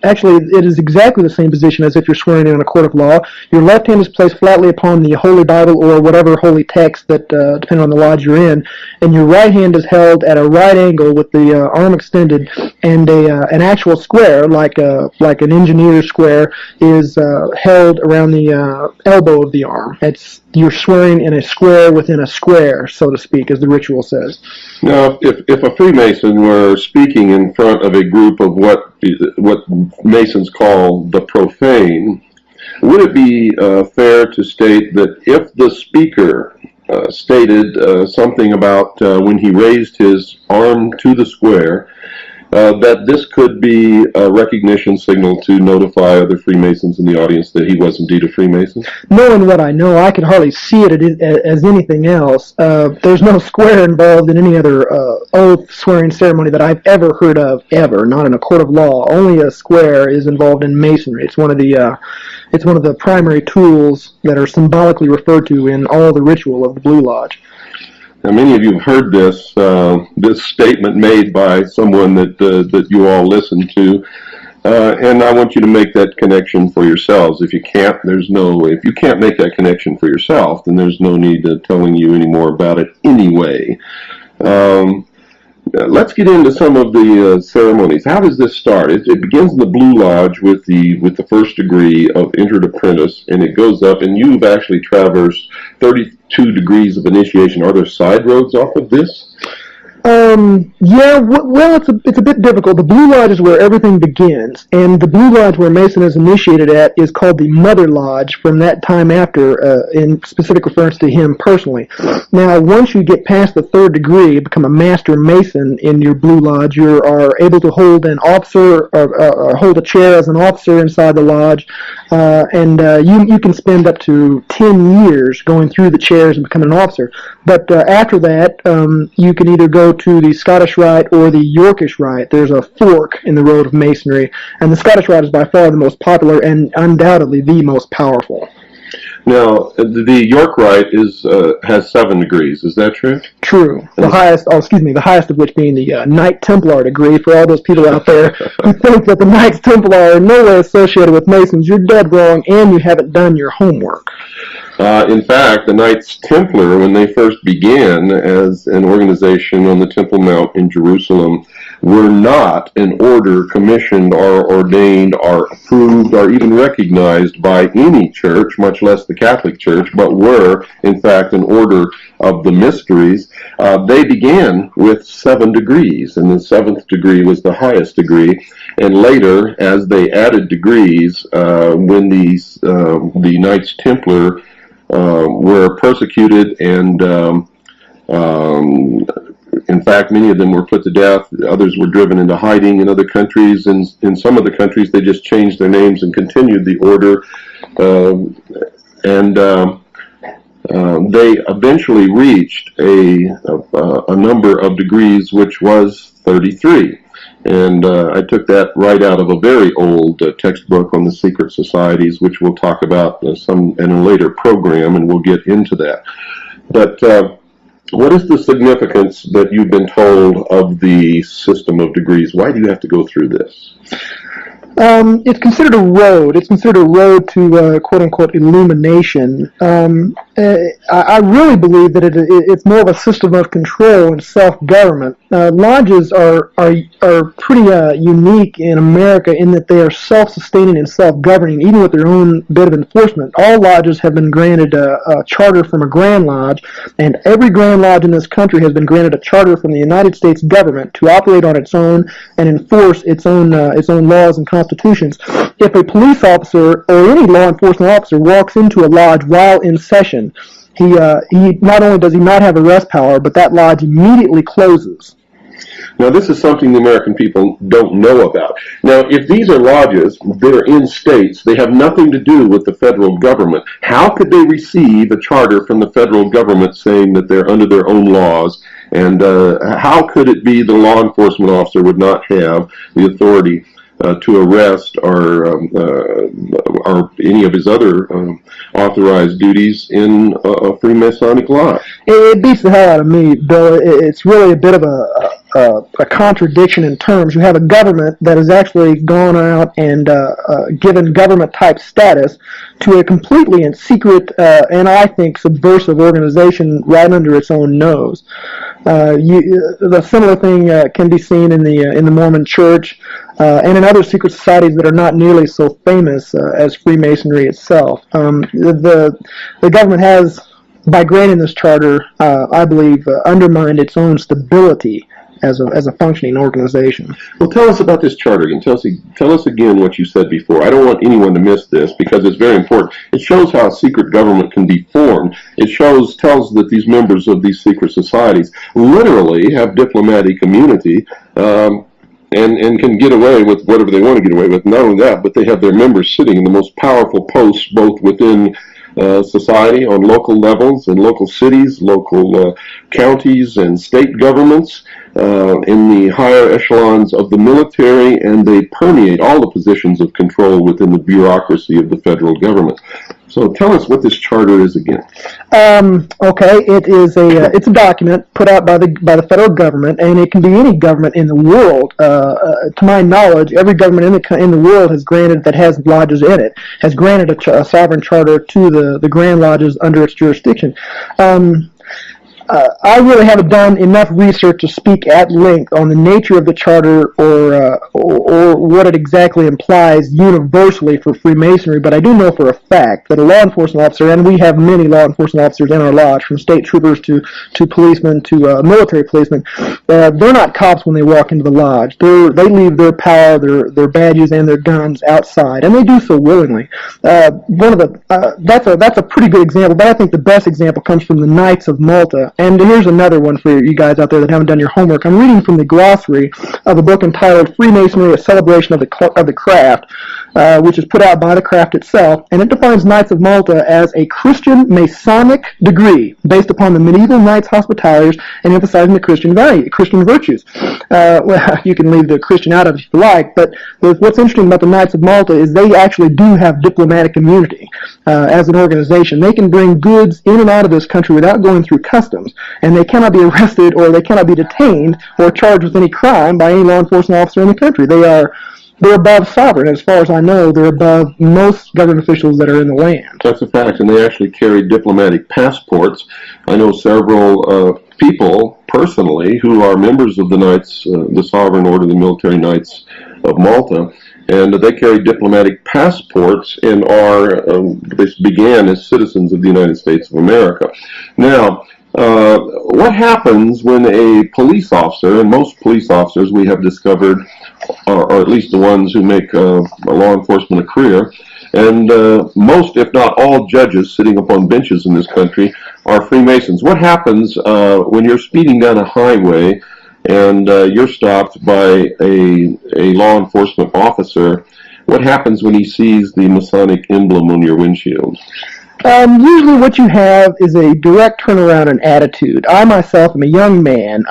Actually, it is exactly the same position as if you're swearing in a court of law. Your left hand is placed flatly upon the Holy Bible or whatever holy text that, depending on the lodge you're in, and your right hand is held at a right angle with the arm extended, and an actual square, like an engineer square, is held around the elbow of the arm. You're swearing in a square within a square, so to speak, as the ritual says. Now, if a Freemason were speaking in front of a group of what Masons call the profane, would it be fair to state that if the speaker stated something about when he raised his arm to the square, that this could be a recognition signal to notify other Freemasons in the audience that he was indeed a Freemason? Knowing what I know, I could hardly see it as anything else. There's no square involved in any other oath swearing ceremony that I've ever heard of, ever, not in a court of law. Only a square is involved in Masonry. It's one of the primary tools that are symbolically referred to in all the ritual of the Blue Lodge. Now, many of you have heard this statement made by someone that you all listen to, and I want you to make that connection for yourselves. If you can't make that connection for yourself, then there's no need to telling you any more about it anyway. Let's get into some of the ceremonies. How does this start? It begins in the Blue Lodge with the first degree of entered apprentice, and it goes up, and you've actually traversed 32 degrees of initiation. Are there side roads off of this? Yeah, well, it's a bit difficult. The Blue Lodge is where everything begins, and the Blue Lodge where Mason is initiated at is called the Mother Lodge from that time after, in specific reference to him personally. Now, once you get past the 3rd degree, become a Master Mason in your Blue Lodge, you are able to hold an officer, or hold a chair as an officer inside the lodge, and you can spend up to 10 years going through the chairs and becoming an officer. But after that, you can either go to the Scottish Rite or the Yorkish Rite. There's a fork in the road of Masonry, and the Scottish Rite is by far the most popular and undoubtedly the most powerful. Now, the York Rite has 7 degrees. Is that true? True. The highest of which being the Knight Templar degree. For all those people out there who think that the Knights Templar are in no way associated with Masons, you're dead wrong, and you haven't done your homework. In fact, the Knights Templar, when they first began as an organization on the Temple Mount in Jerusalem, were not an order commissioned or ordained or approved or even recognized by any church, much less the Catholic Church, but were, in fact, an order of the mysteries. They began with 7 degrees, and the 7th degree was the highest degree. And later, as they added degrees, when the Knights Templar were persecuted and in fact, many of them were put to death. Others were driven into hiding in other countries. And in some of the countries, they just changed their names and continued the order. They eventually reached a number of degrees, which was 33. And I took that right out of a very old textbook on the secret societies, which we'll talk about some in a later program, and we'll get into that. But what is the significance that you've been told of the system of degrees? Why do you have to go through this? It's considered a road. It's considered a road to quote-unquote illumination. I really believe that it's more of a system of control and self-government. Lodges are pretty unique in America in that they are self-sustaining and self-governing, even with their own bit of enforcement. All lodges have been granted a charter from a Grand Lodge, and every Grand Lodge in this country has been granted a charter from the United States government to operate on its own and enforce its own laws and constitutions. If a police officer or any law enforcement officer walks into a lodge while in session, he not only does he not have arrest power, but that lodge immediately closes. Now, this is something the American people don't know about. Now, if these are lodges that are in states, they have nothing to do with the federal government. How could they receive a charter from the federal government saying that they're under their own laws? And how could it be the law enforcement officer would not have the authority to arrest or any of his other authorized duties in a Freemasonic lodge? It beats the hell out of me, Bill. It's really a bit of a contradiction in terms. You have a government that has actually gone out and given government-type status to a completely and secret and I think subversive organization right under its own nose. The similar thing can be seen in the Mormon Church and in other secret societies that are not nearly so famous as Freemasonry itself. The government has, by granting this charter, I believe, undermined its own stability as a functioning organization. Well, tell us about this charter again. Tell us again what you said before. I don't want anyone to miss this because it's very important. It shows how a secret government can be formed. It tells that these members of these secret societies literally have diplomatic immunity and can get away with whatever they want to get away with. Not only that, but they have their members sitting in the most powerful posts both within society on local levels and local cities, local counties and state governments, in the higher echelons of the military, and they permeate all the positions of control within the bureaucracy of the federal government. So tell us what this charter is again. Okay, it's a document put out by the federal government, and it can be any government in the world. To my knowledge, every government in the world has granted that has lodges in it has granted a sovereign charter to the Grand Lodges under its jurisdiction. I really haven't done enough research to speak at length on the nature of the charter or what it exactly implies universally for Freemasonry, but I do know for a fact that a law enforcement officer, and we have many law enforcement officers in our lodge, from state troopers to policemen to military policemen, they're not cops when they walk into the lodge. They leave their power, their badges, and their guns outside, and they do so willingly. That's a pretty good example, but I think the best example comes from the Knights of Malta. And here's another one for you guys out there that haven't done your homework. I'm reading from the glossary of a book entitled Freemasonry, A Celebration of the Craft, which is put out by the craft itself, and it defines Knights of Malta as a Christian Masonic degree based upon the medieval Knights Hospitallers and emphasizing the Christian virtues. Well, you can leave the Christian out of it if you like, but what's interesting about the Knights of Malta is they actually do have diplomatic immunity as an organization. They can bring goods in and out of this country without going through customs, and they cannot be arrested or they cannot be detained or charged with any crime by any law enforcement officer in the country. They're above sovereign. As far as I know, they're above most government officials that are in the land. That's a fact, and they actually carry diplomatic passports. I know several people personally who are members of the Knights, the Sovereign Order of the Military Knights of Malta, and they carry diplomatic passports and they began as citizens of the United States of America. Now, What happens when a police officer, and most police officers we have discovered, or at least the ones who make law enforcement a career, and most, if not all, judges sitting upon benches in this country are Freemasons. What happens when you're speeding down a highway and you're stopped by a law enforcement officer? What happens when he sees the Masonic emblem on your windshield? Usually what you have is a direct turnaround in attitude. I myself am a young man.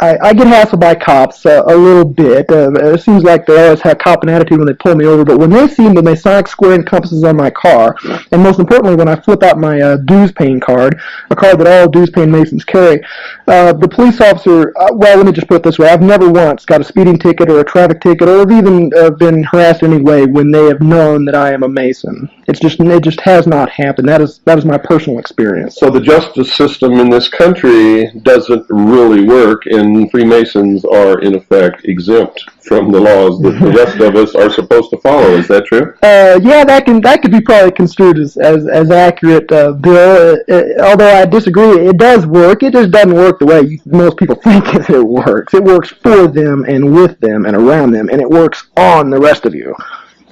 I get hassled by cops a little bit. It seems like they always have cop an attitude when they pull me over, but when they see the Masonic square and compasses on my car, and most importantly when I flip out my dues paying card, a card that all dues paying Masons carry, the police officer, well, let me just put it this way, I've never once got a speeding ticket or a traffic ticket or have even been harassed in any way when they have known that I am a Mason. It just has not happened. That is my personal experience. So the justice system in this country doesn't really work, and Freemasons are in effect exempt from the laws that the rest of us are supposed to follow. Is that true? Yeah, that could be probably construed as accurate, Bill. Although I disagree, it does work. It just doesn't work the way most people think it works. It works for them and with them and around them, and it works on the rest of you.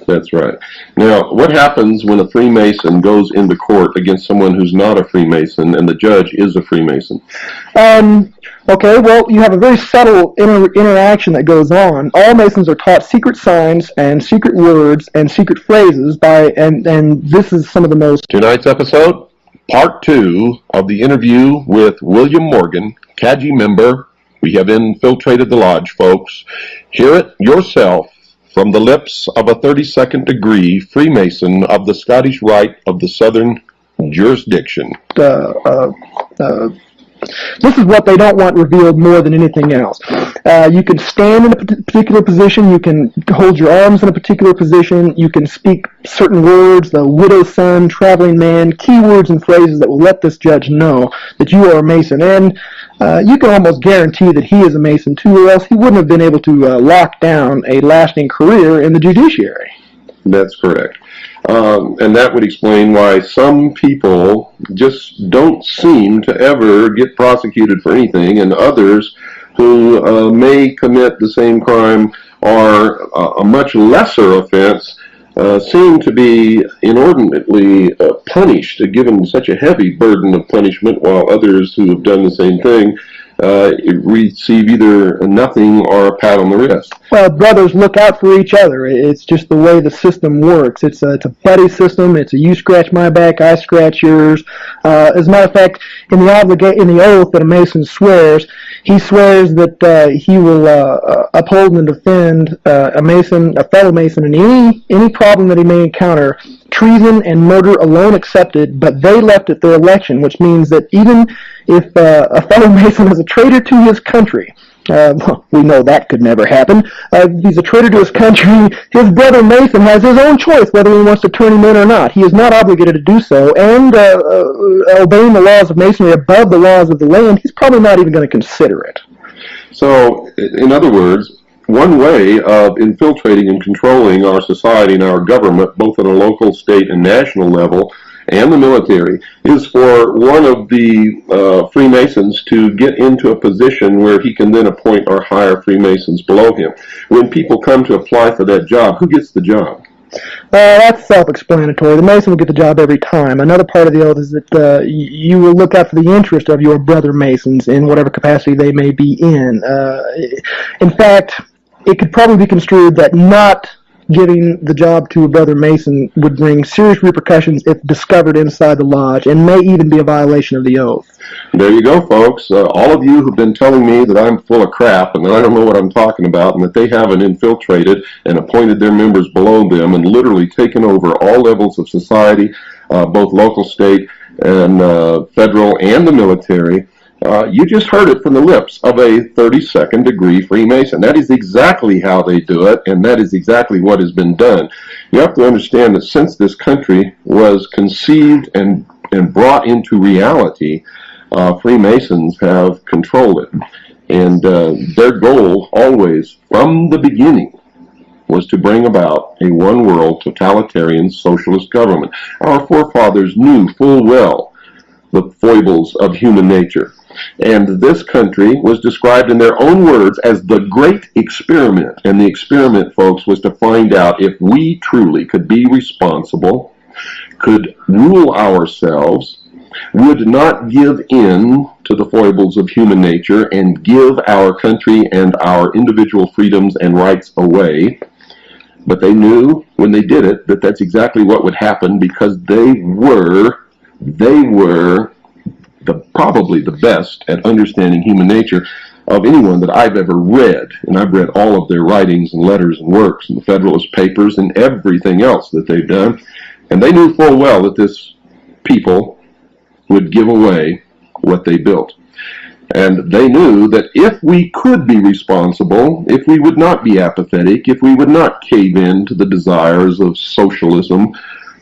That's right. Now, what happens when a Freemason goes into court against someone who's not a Freemason and the judge is a Freemason? Okay, well, you have a very subtle interaction that goes on. All Masons are taught secret signs and secret words and secret phrases and this is some of the most... Tonight's episode, part 2 of the interview with William Morgan, Kaji member. We have infiltrated the lodge, folks. Hear it yourself from the lips of a 32nd degree Freemason of the Scottish Rite of the Southern Jurisdiction. This is what they don't want revealed more than anything else. You can stand in a particular position. You can hold your arms in a particular position. You can speak certain words, the widow's son, traveling man, keywords and phrases that will let this judge know that you are a Mason. And you can almost guarantee that he is a Mason too, or else he wouldn't have been able to lock down a lasting career in the judiciary. That's correct. And that would explain why some people just don't seem to ever get prosecuted for anything, and others who may commit the same crime or a much lesser offense seem to be inordinately punished, given such a heavy burden of punishment, while others who have done the same thing receive either nothing or a pat on the wrist. Well, brothers look out for each other. It's just the way the system works. It's a buddy system. It's a you scratch my back, I scratch yours. As a matter of fact, in the oath that a Mason swears, he swears that he will uphold and defend a fellow Mason in any problem that he may encounter, treason and murder alone excepted, but they left at their election, which means that even if a fellow Mason is a traitor to his country, we know that could never happen. If he's a traitor to his country, his brother Mason has his own choice whether he wants to turn him in or not. He is not obligated to do so, and obeying the laws of Masonry above the laws of the land, he's probably not even going to consider it. So, in other words, one way of infiltrating and controlling our society and our government, both at a local, state, and national level, and the military, is for one of the Freemasons to get into a position where he can then appoint or hire Freemasons below him. When people come to apply for that job, who gets the job? That's self-explanatory. The Mason will get the job every time. Another part of the oath is that you will look out for the interest of your brother Masons in whatever capacity they may be in. In fact, it could probably be construed that not giving the job to a brother Mason would bring serious repercussions if discovered inside the lodge, and may even be a violation of the oath. There you go, folks. All of you who've been telling me that I'm full of crap and that I don't know what I'm talking about and that they haven't infiltrated and appointed their members below them and literally taken over all levels of society, both local, state, and federal, and the military, you just heard it from the lips of a 32nd degree Freemason. That is exactly how they do it, and that is exactly what has been done. You have to understand that since this country was conceived and brought into reality, Freemasons have controlled it. And their goal always, from the beginning, was to bring about a one-world totalitarian socialist government. Our forefathers knew full well the foibles of human nature. And this country was described in their own words as the great experiment. And the experiment, folks, was to find out if we truly could be responsible, could rule ourselves, would not give in to the foibles of human nature and give our country and our individual freedoms and rights away. But they knew when they did it that that's exactly what would happen, because they were probably the best at understanding human nature of anyone that I've ever read. And I've read all of their writings and letters and works and the Federalist Papers and everything else that they've done. And they knew full well that this people would give away what they built. And they knew that if we could be responsible, if we would not be apathetic, if we would not cave in to the desires of socialism,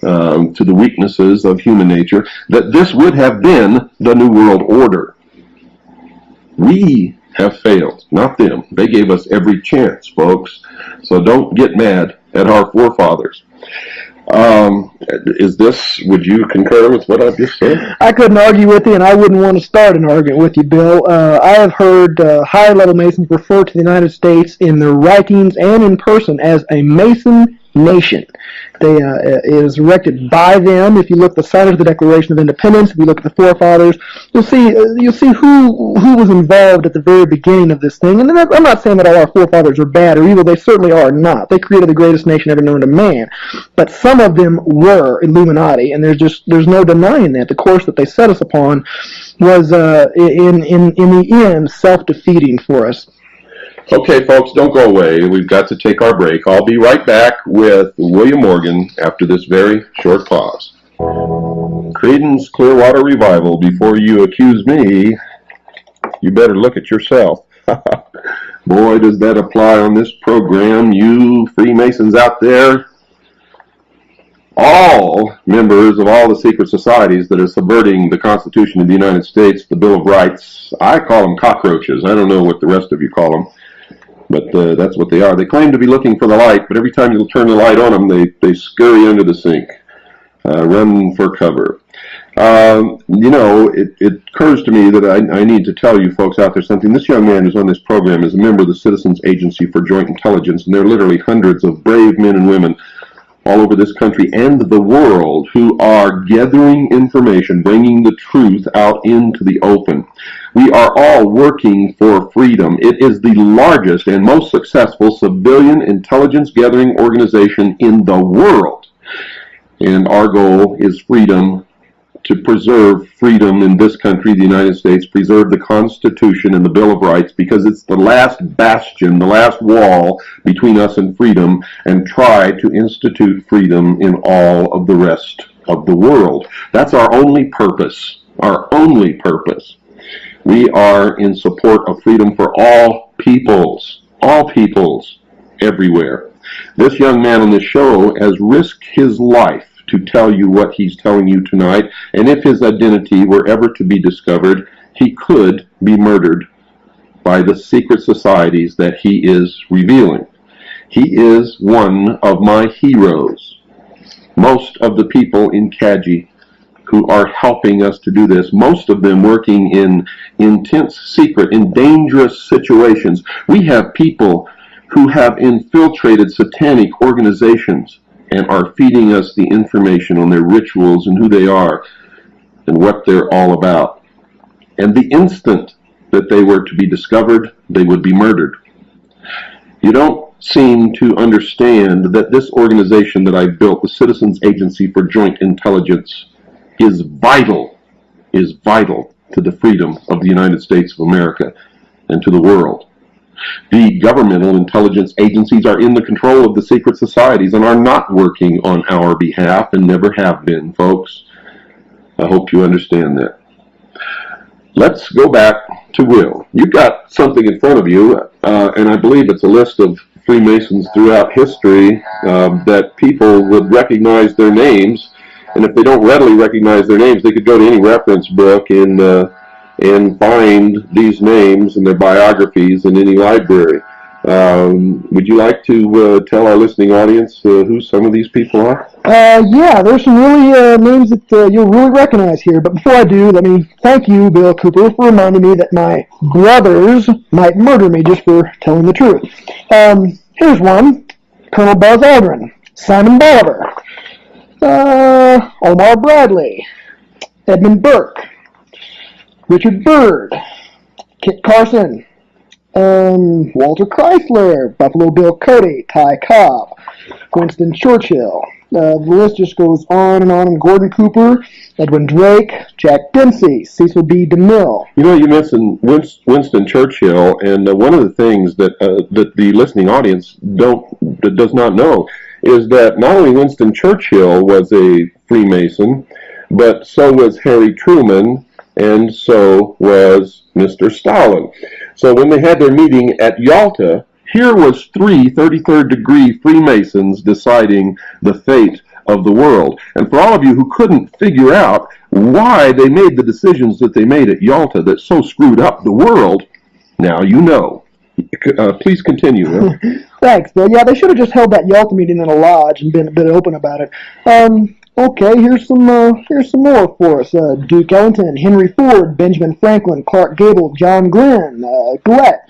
to the weaknesses of human nature, that this would have been the New World Order. We have failed, not them. They gave us every chance, folks. So don't get mad at our forefathers. Would you concur with what I've just said? I couldn't argue with you, and I wouldn't want to start an argument with you, Bill. I have heard higher-level Masons refer to the United States in their writings and in person as a Mason nation. It is erected by them. If you look at the signers of the Declaration of Independence, if you look at the forefathers, you'll see who was involved at the very beginning of this thing. And I'm not saying that all our forefathers are bad or evil. They certainly are not. They created the greatest nation ever known to man. But some of them were Illuminati, and there's no denying that. The course that they set us upon was in the end self-defeating for us. Okay, folks, don't go away. We've got to take our break. I'll be right back with William Morgan after this very short pause. Creedence Clearwater Revival, before you accuse me, you better look at yourself. Boy, does that apply on this program. You Freemasons out there, all members of all the secret societies that are subverting the Constitution of the United States, the Bill of Rights, I call them cockroaches. I don't know what the rest of you call them. But that's what they are. They claim to be looking for the light, but every time you turn the light on them, they scurry under the sink, run for cover. It occurs to me that I need to tell you folks out there something. This young man who's on this program is a member of the Citizens Agency for Joint Intelligence, and there are literally hundreds of brave men and women all over this country and the world who are gathering information, bringing the truth out into the open. We are all working for freedom. It is the largest and most successful civilian intelligence gathering organization in the world. And our goal is freedom, to preserve freedom in this country, the United States, preserve the Constitution and the Bill of Rights, because it's the last bastion, the last wall between us and freedom, and try to institute freedom in all of the rest of the world. That's our only purpose, our only purpose. We are in support of freedom for all peoples everywhere. This young man on this show has risked his life to tell you what he's telling you tonight, and if his identity were ever to be discovered, he could be murdered by the secret societies that he is revealing. He is one of my heroes. Most of the people in Kaji who are helping us to do this, most of them working in intense secret, in dangerous situations. We have people who have infiltrated satanic organizations and are feeding us the information on their rituals and who they are and what they're all about. And the instant that they were to be discovered, they would be murdered. You don't seem to understand that this organization that I built, the Citizens Agency for Joint Intelligence, is vital to the freedom of the United States of America and to the world. The governmental intelligence agencies are in the control of the secret societies and are not working on our behalf and never have been, folks. I hope you understand that. Let's go back to Will. You've got something in front of you, and I believe it's a list of Freemasons throughout history that people would recognize their names, and if they don't readily recognize their names, they could go to any reference book and find these names and their biographies in any library. Would you like to tell our listening audience who some of these people are? Yeah, there's some really names that you'll really recognize here. But before I do, let me thank you, Bill Cooper, for reminding me that my brothers might murder me just for telling the truth. Here's one: Colonel Buzz Aldrin, Simon Bolivar, Omar Bradley, Edmund Burke, Richard Byrd, Kit Carson, Walter Chrysler, Buffalo Bill Cody, Ty Cobb, Winston Churchill. The list just goes on and on. Gordon Cooper, Edwin Drake, Jack Dempsey, Cecil B. DeMille. You know, you mentioned Winston Churchill, and one of the things that that the listening audience does not know is that not only Winston Churchill was a Freemason, but so was Harry Truman, and so was Mr. Stalin. So when they had their meeting at Yalta, here was three 33rd degree Freemasons deciding the fate of the world. And for all of you who couldn't figure out why they made the decisions that they made at Yalta that so screwed up the world, now you know. Please continue. Huh? Thanks, Bill. Yeah, they should have just held that Yalta meeting in a lodge and been a bit open about it. Okay, here's some more for us. Duke Ellington, Henry Ford, Benjamin Franklin, Clark Gable, John Glenn, Gillette,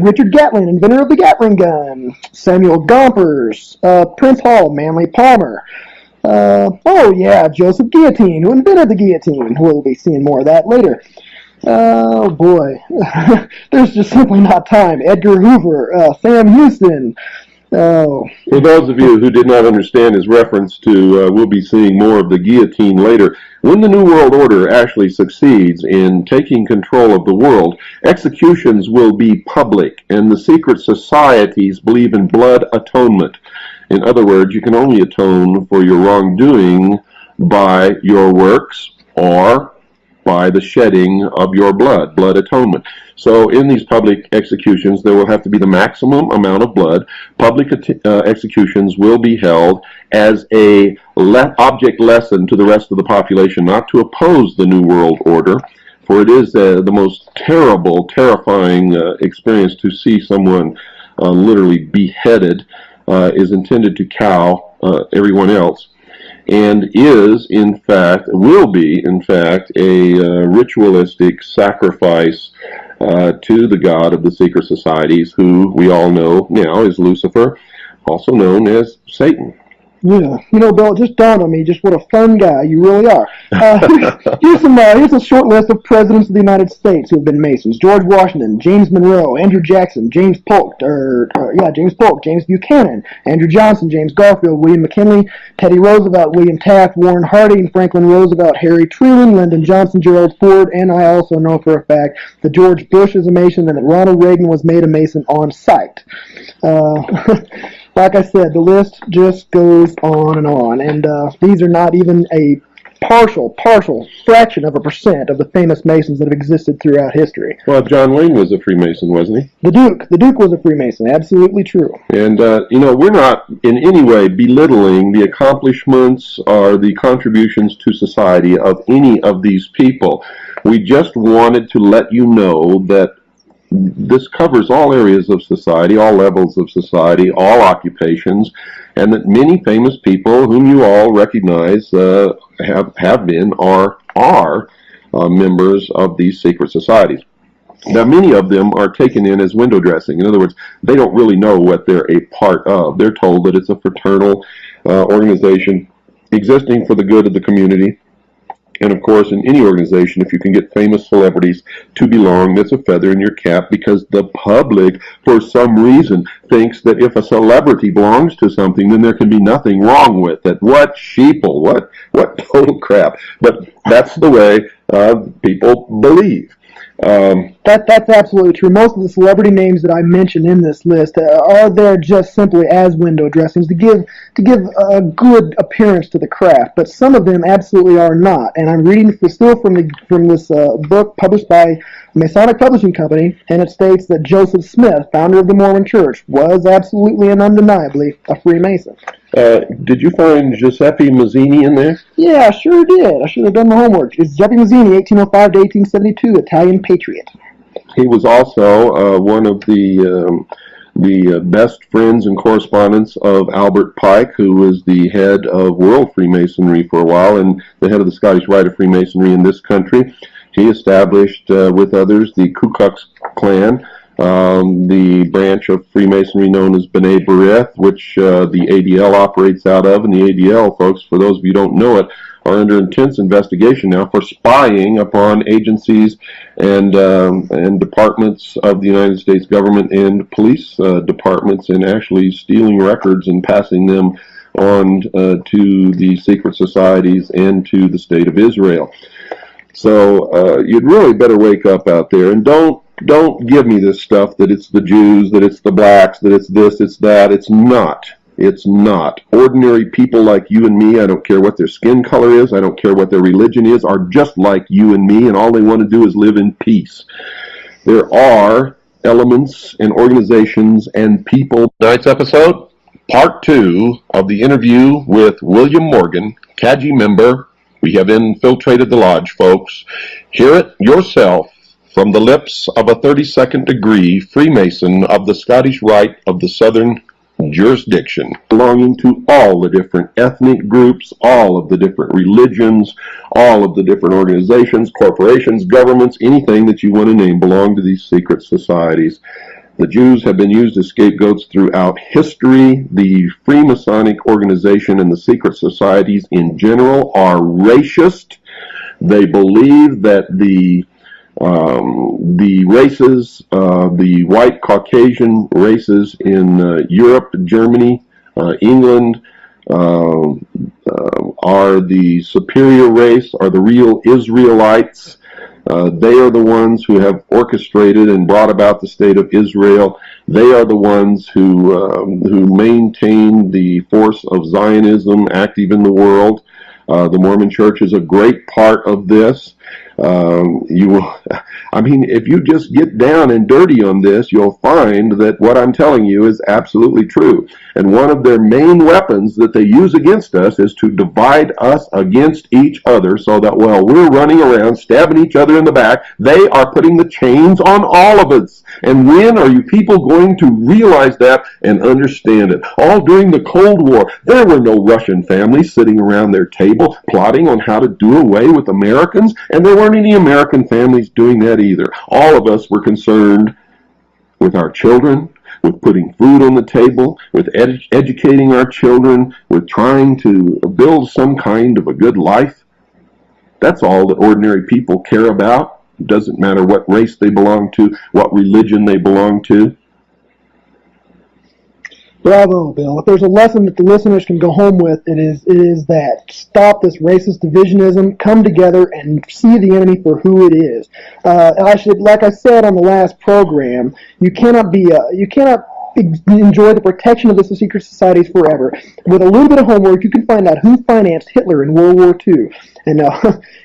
Richard Gatlin, inventor of the Gatling gun, Samuel Gompers, Prince Hall, Manly Palmer. Joseph Guillotine, who invented the guillotine. We'll be seeing more of that later. Oh boy, there's just simply not time. Edgar Hoover, Sam Houston. Oh. For those of you who did not understand his reference to, we'll be seeing more of the guillotine later, when the New World Order actually succeeds in taking control of the world, executions will be public, and the secret societies believe in blood atonement. In other words, you can only atone for your wrongdoing by your works or by the shedding of your blood atonement. So in these public executions, there will have to be the maximum amount of blood. Public executions will be held as a object lesson to the rest of the population, not to oppose the New World Order, for it is the most terrible, terrifying experience to see someone literally beheaded, is intended to cow everyone else, and will be, in fact, a ritualistic sacrifice to the god of the secret societies, who we all know now is Lucifer, also known as Satan. Yeah, Bill, it just dawned on me just what a fun guy you really are. Here's a short list of presidents of the United States who have been Masons: George Washington, James Monroe, Andrew Jackson, James Polk, James Buchanan, Andrew Johnson, James Garfield, William McKinley, Teddy Roosevelt, William Taft, Warren Harding, Franklin Roosevelt, Harry Truman, Lyndon Johnson, Gerald Ford, and I also know for a fact that George Bush is a Mason and that Ronald Reagan was made a Mason on sight. Like I said, the list just goes on, and these are not even a partial fraction of a percent of the famous Masons that have existed throughout history. Well, John Wayne was a Freemason, wasn't he? The Duke was a Freemason, absolutely true. And, we're not in any way belittling the accomplishments or the contributions to society of any of these people. We just wanted to let you know that this covers all areas of society, all levels of society, all occupations, and that many famous people whom you all recognize have been or are members of these secret societies. Now, many of them are taken in as window dressing. In other words, they don't really know what they're a part of. They're told that it's a fraternal organization existing for the good of the community. And of course, in any organization, if you can get famous celebrities to belong, that's a feather in your cap, because the public, for some reason, thinks that if a celebrity belongs to something, then there can be nothing wrong with it. What sheeple, what total crap. But that's the way people believe. That's absolutely true. Most of the celebrity names that I mentioned in this list are there just simply as window dressings to give a good appearance to the craft, but some of them absolutely are not. And I'm reading still from this book published by a Masonic Publishing Company, and it states that Joseph Smith, founder of the Mormon Church, was absolutely and undeniably a Freemason. Did you find Giuseppe Mazzini in there? Yeah, I sure did. I should have done my homework. It's Giuseppe Mazzini, 1805 to 1872, Italian patriot. He was also one of the best friends and correspondents of Albert Pike, who was the head of World Freemasonry for a while and the head of the Scottish Rite of Freemasonry in this country. He established, with others, the Ku Klux Klan, the branch of Freemasonry known as B'nai B'rith, which the ADL operates out of. And the ADL, folks, for those of you who don't know it, are under intense investigation now for spying upon agencies and departments of the United States government and police departments, and actually stealing records and passing them on to the secret societies and to the state of Israel. So you'd really better wake up out there, and don't give me this stuff that it's the Jews, that it's the blacks, that it's this, it's that. It's not. It's not. Ordinary people like you and me, I don't care what their skin color is, I don't care what their religion is, are just like you and me, and all they want to do is live in peace. There are elements and organizations and people. Tonight's episode, part 2 of the interview with William Morgan, CAGI member. We have infiltrated the lodge, folks. Hear it yourself from the lips of a 32nd degree Freemason of the Scottish Rite of the Southern jurisdiction, belonging to all the different ethnic groups, all of the different religions, all of the different organizations, corporations, governments, anything that you want to name belong to these secret societies. The Jews have been used as scapegoats throughout history. The Freemasonic organization and the secret societies in general are racist. They believe that the races, the white Caucasian races in Europe, Germany, England, are the superior race, are the real Israelites. They are the ones who have orchestrated and brought about the state of Israel. They are the ones who maintain the force of Zionism active in the world. The Mormon Church is a great part of this. If you just get down and dirty on this, you'll find that what I'm telling you is absolutely true. And one of their main weapons that they use against us is to divide us against each other, so that while we're running around stabbing each other in the back, they are putting the chains on all of us. And when are you people going to realize that and understand it? All during the Cold War, there were no Russian families sitting around their table plotting on how to do away with Americans, and there weren't any American families doing that either. All of us were concerned with our children, with putting food on the table, with educating our children, with trying to build some kind of a good life. That's all that ordinary people care about. It doesn't matter what race they belong to, what religion they belong to. Bravo, Bill. If there's a lesson that the listeners can go home with, it is that stop this racist divisionism, come together and see the enemy for who it is. Like I said on the last program, you cannot enjoy the protection of the secret societies forever. With a little bit of homework, you can find out who financed Hitler in World War II. And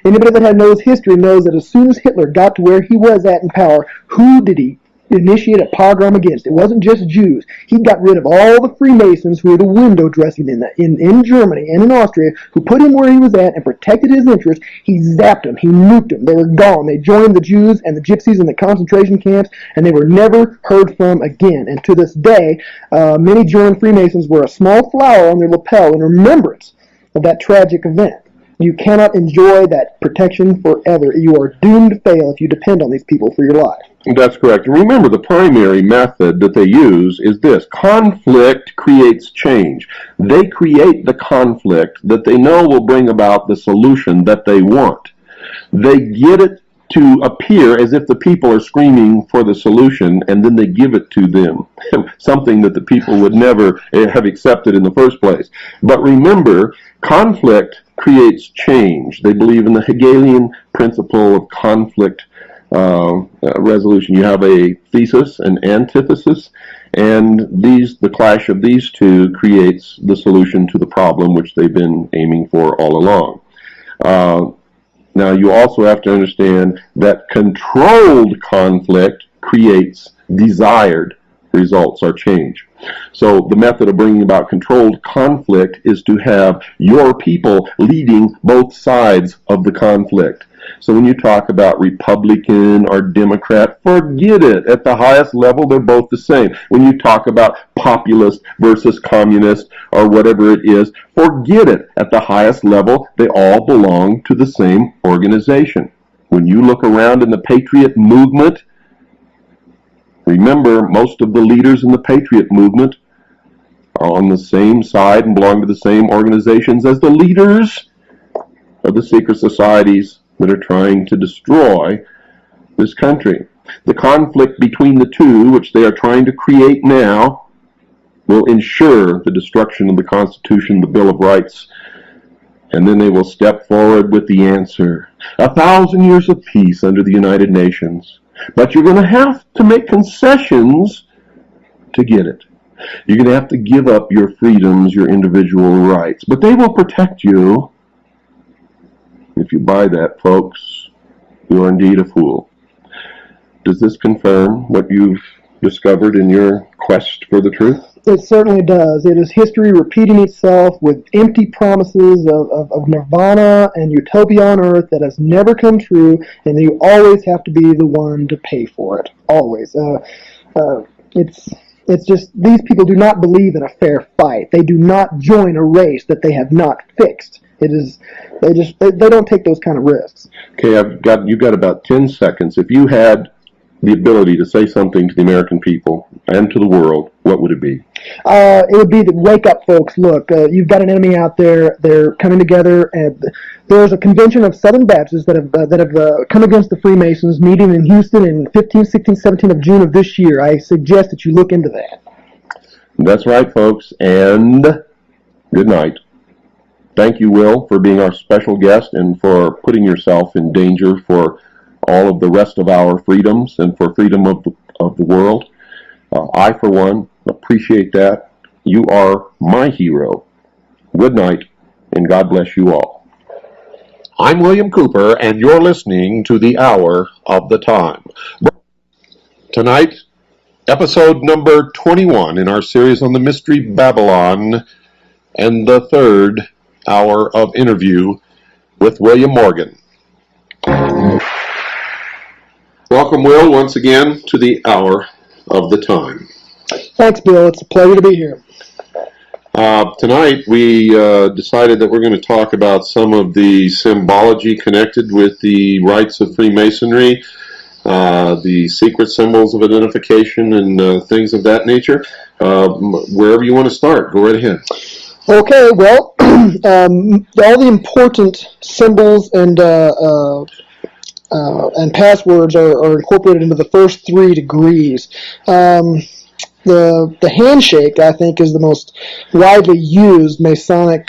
anybody that knows history knows that as soon as Hitler got to where he was at in power, who did he initiate a pogrom against? It wasn't just Jews. He got rid of all the Freemasons who were the window dressing in Germany and in Austria, who put him where he was at and protected his interests. He zapped them. He nuked them. They were gone. They joined the Jews and the Gypsies in the concentration camps, and they were never heard from again. And to this day, many German Freemasons wear a small flower on their lapel in remembrance of that tragic event. You cannot enjoy that protection forever. You are doomed to fail if you depend on these people for your life. That's correct. And remember, the primary method that they use is this. Conflict creates change. They create the conflict that they know will bring about the solution that they want. They get it to appear as if the people are screaming for the solution, and then they give it to them, something that the people would never have accepted in the first place. But remember, conflict creates change. They believe in the Hegelian principle of conflict resolution. You have a thesis, an antithesis, and the clash of these two creates the solution to the problem which they've been aiming for all along. Now, you also have to understand that controlled conflict creates desired results are change. So the method of bringing about controlled conflict is to have your people leading both sides of the conflict. So when you talk about Republican or Democrat, forget it. At the highest level, they're both the same. When you talk about populist versus communist or whatever it is, forget it. At the highest level, they all belong to the same organization. When you look around in the Patriot movement, remember, most of the leaders in the Patriot movement are on the same side and belong to the same organizations as the leaders of the secret societies that are trying to destroy this country. The conflict between the two, which they are trying to create now, will ensure the destruction of the Constitution, the Bill of Rights, and then they will step forward with the answer. 1,000 years of peace under the United Nations. But you're going to have to make concessions to get it. You're going to have to give up your freedoms, your individual rights. But they will protect you. If you buy that, folks, you are indeed a fool. Does this confirm what you've discovered in your quest for the truth? It certainly does. It is history repeating itself with empty promises of nirvana and utopia on earth that has never come true, and you always have to be the one to pay for it. Always. It's just, these people do not believe in a fair fight. They do not join a race that they have not fixed. They don't take those kind of risks. Okay, you've got about 10 seconds. If you had the ability to say something to the American people and to the world, what would it be? It would be to wake up, folks. Look, you've got an enemy out there. They're coming together, and there's a convention of Southern Baptists that have come against the Freemasons, meeting in Houston in 15, 16, 17 of June of this year. I suggest that you look into that. That's right, folks, and good night. Thank you, Will, for being our special guest and for putting yourself in danger for all of the rest of our freedoms and for freedom of the world. I, for one, appreciate that. You are my hero. Good night, and God bless you all. I'm William Cooper, and you're listening to The Hour of the Time. Tonight, episode number 21 in our series on the Mystery Babylon, and the third hour of interview with William Morgan. Welcome, Will, once again to the Hour of the Time. Thanks, Bill. It's a pleasure to be here. Tonight we decided that we're going to talk about some of the symbology connected with the rites of Freemasonry, the secret symbols of identification and things of that nature. Wherever you want to start, go right ahead. Okay, well, all the important symbols and passwords are incorporated into the first 3 degrees. The handshake, I think, is the most widely used Masonic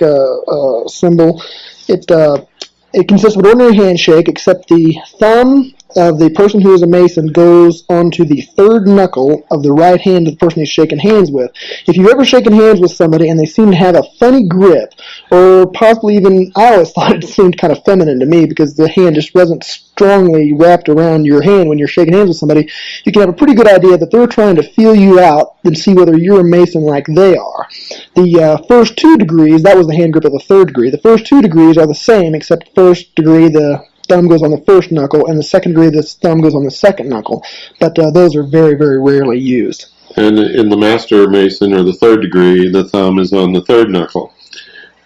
symbol. It consists of an ordinary handshake, except the thumb of the person who is a Mason goes onto the third knuckle of the right hand of the person he's shaking hands with. If you've ever shaken hands with somebody and they seem to have a funny grip, or possibly even, I always thought it seemed kind of feminine to me because the hand just wasn't strongly wrapped around your hand when you're shaking hands with somebody, you can have a pretty good idea that they're trying to feel you out and see whether you're a Mason like they are. The first 2 degrees, that was the hand grip of the 3rd degree. The first 2 degrees are the same, except first degree, the thumb goes on the first knuckle, and the second degree, the thumb goes on the second knuckle. But those are very, very rarely used. And in the Master Mason, or the 3rd degree, the thumb is on the 3rd knuckle.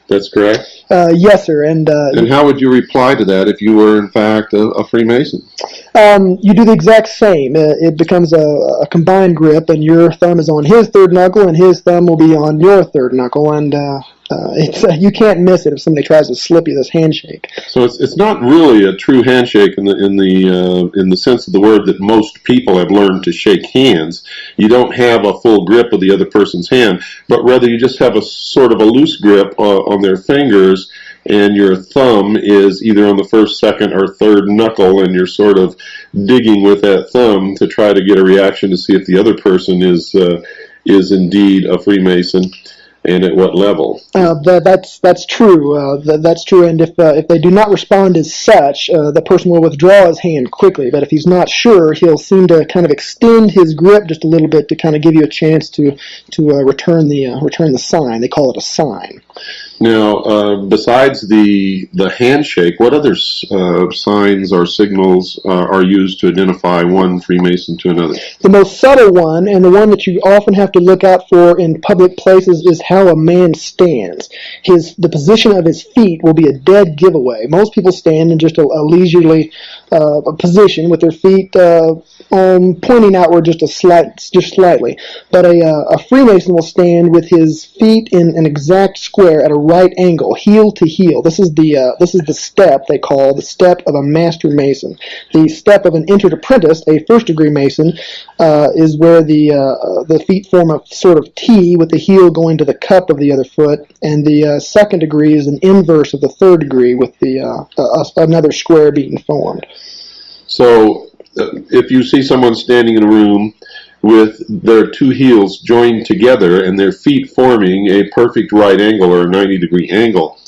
That's correct? Yes, sir. And how would you reply to that if you were, in fact, a Freemason? You do the exact same. It becomes a combined grip, and your thumb is on his 3rd knuckle, and his thumb will be on your 3rd knuckle, and you can't miss it if somebody tries to slip you this handshake. So it's not really a true handshake in the sense of the word that most people have learned to shake hands. You don't have a full grip of the other person's hand, but rather you just have a sort of a loose grip on their fingers, and your thumb is either on the 1st, 2nd, or 3rd knuckle, and you're sort of digging with that thumb to try to get a reaction to see if the other person is indeed a Freemason. and at what level? That's true. That's true. And if they do not respond as such, the person will withdraw his hand quickly. But if he's not sure, he'll seem to kind of extend his grip just a little bit to kind of give you a chance to return the sign. They call it a sign. Now, besides the handshake, what other signs or signals are used to identify one Freemason to another? The most subtle one, and the one that you often have to look out for in public places, is how a man stands. The position of his feet will be a dead giveaway. Most people stand in just a leisurely position with their feet pointing outward just slightly. But a Freemason will stand with his feet in an exact square at a right angle, heel to heel. This is the step they call the step of a master mason. The step of an entered apprentice, a first degree mason, is where the feet form a sort of T with the heel going to the cup of the other foot, and the second degree is an inverse of the third degree with another square being formed. So, if you see someone standing in a room with their two heels joined together and their feet forming a perfect right angle or a 90-degree angle,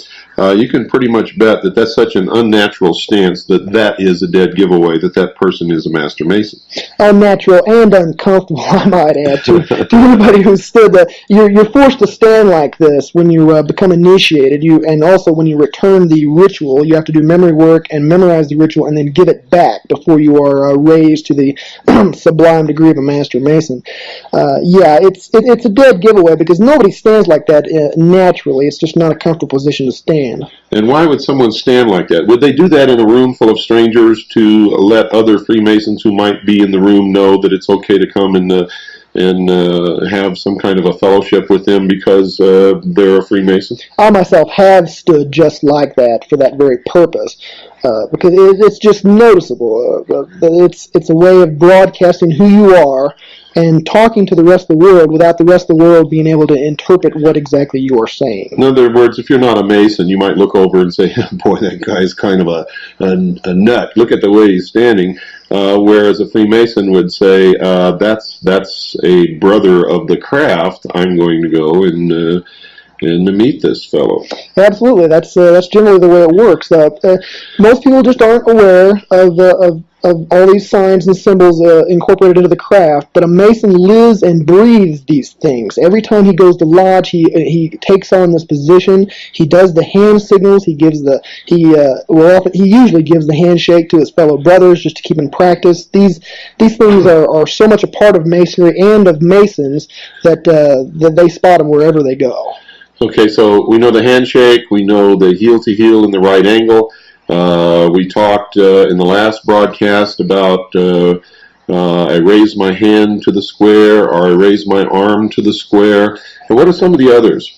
you can pretty much bet that that's such an unnatural stance that is a dead giveaway that that person is a master mason. Unnatural and uncomfortable, I might add, to anybody who's stood that. You're forced to stand like this when you become initiated. And also when you return the ritual, you have to do memory work and memorize the ritual and then give it back before you are raised to the sublime degree of a master mason. It's a dead giveaway because nobody stands like that naturally. It's just not a comfortable position to stand. And why would someone stand like that? Would they do that in a room full of strangers to let other Freemasons who might be in the room know that it's okay to come and have some kind of a fellowship with them because they're a Freemason? I myself have stood just like that for that very purpose. Because it's just noticeable. It's a way of broadcasting who you are and talking to the rest of the world without the rest of the world being able to interpret what exactly you are saying. In other words, if you're not a Mason, you might look over and say, boy, that guy's kind of a nut. Look at the way he's standing. Whereas a Freemason would say, that's a brother of the craft. I'm going to go and to meet this fellow. Absolutely, that's generally the way it works. Most people just aren't aware of all these signs and symbols incorporated into the craft, but a Mason lives and breathes these things. Every time he goes to lodge, he takes on this position. He does the hand signals. He usually gives the handshake to his fellow brothers just to keep in practice. These things are so much a part of Masonry and of Masons that they spot them wherever they go. Okay, so we know the handshake, we know the heel-to-heel in the right angle. We talked in the last broadcast about I raise my hand to the square or I raise my arm to the square. And what are some of the others?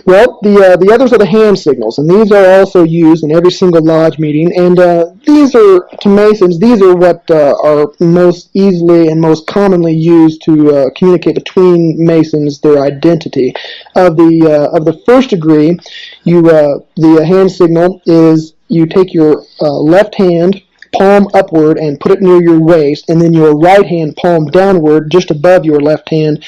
Well, the others are the hand signals, and these are also used in every single lodge meeting. And these are, to Masons, these are what are most easily and most commonly used to communicate between Masons their identity. Of the first degree, the hand signal is you take your left hand, palm upward, and put it near your waist, and then your right hand palm downward just above your left hand,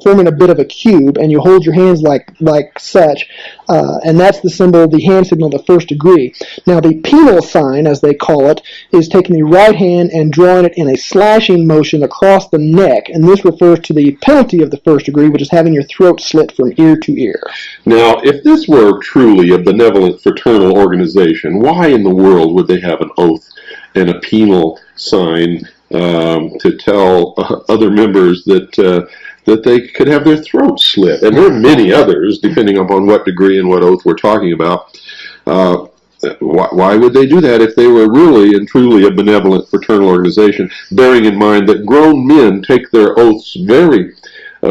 forming a bit of a cube, and you hold your hands like such, and that's the symbol, the hand signal of the first degree. Now the penal sign, as they call it, is taking the right hand and drawing it in a slashing motion across the neck, and this refers to the penalty of the first degree, which is having your throat slit from ear to ear. Now, if this were truly a benevolent fraternal organization, why in the world would they have an oath and a penal sign to tell other members that they could have their throats slit? And there are many others, depending upon what degree and what oath we're talking about. Why would they do that if they were really and truly a benevolent fraternal organization, bearing in mind that grown men take their oaths very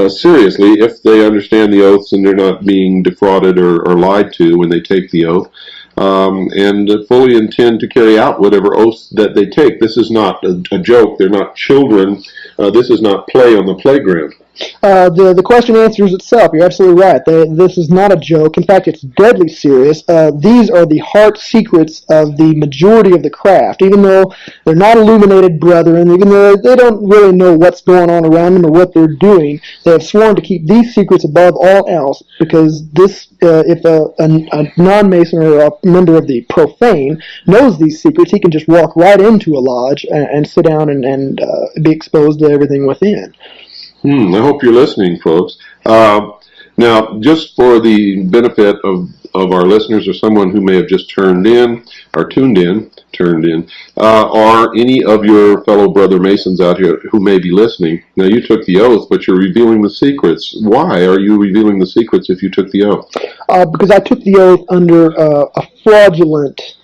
seriously if they understand the oaths and they're not being defrauded or lied to when they take the oath, and fully intend to carry out whatever oaths that they take. This is not a joke. They're not children. This is not play on the playground. The question answers itself. You're absolutely right. This is not a joke. In fact, it's deadly serious. These are the heart secrets of the majority of the craft. Even though they're not illuminated brethren, even though they don't really know what's going on around them or what they're doing, they have sworn to keep these secrets above all else, because this, if a non-Mason or a member of the profane knows these secrets, he can just walk right into a lodge and sit down and be exposed to everything within. I hope you're listening, folks. Now, just for the benefit of our listeners or someone who may have just tuned in, are any of your fellow brother Masons out here who may be listening? Now, you took the oath, but you're revealing the secrets. Why are you revealing the secrets if you took the oath? Because I took the oath under a fraudulent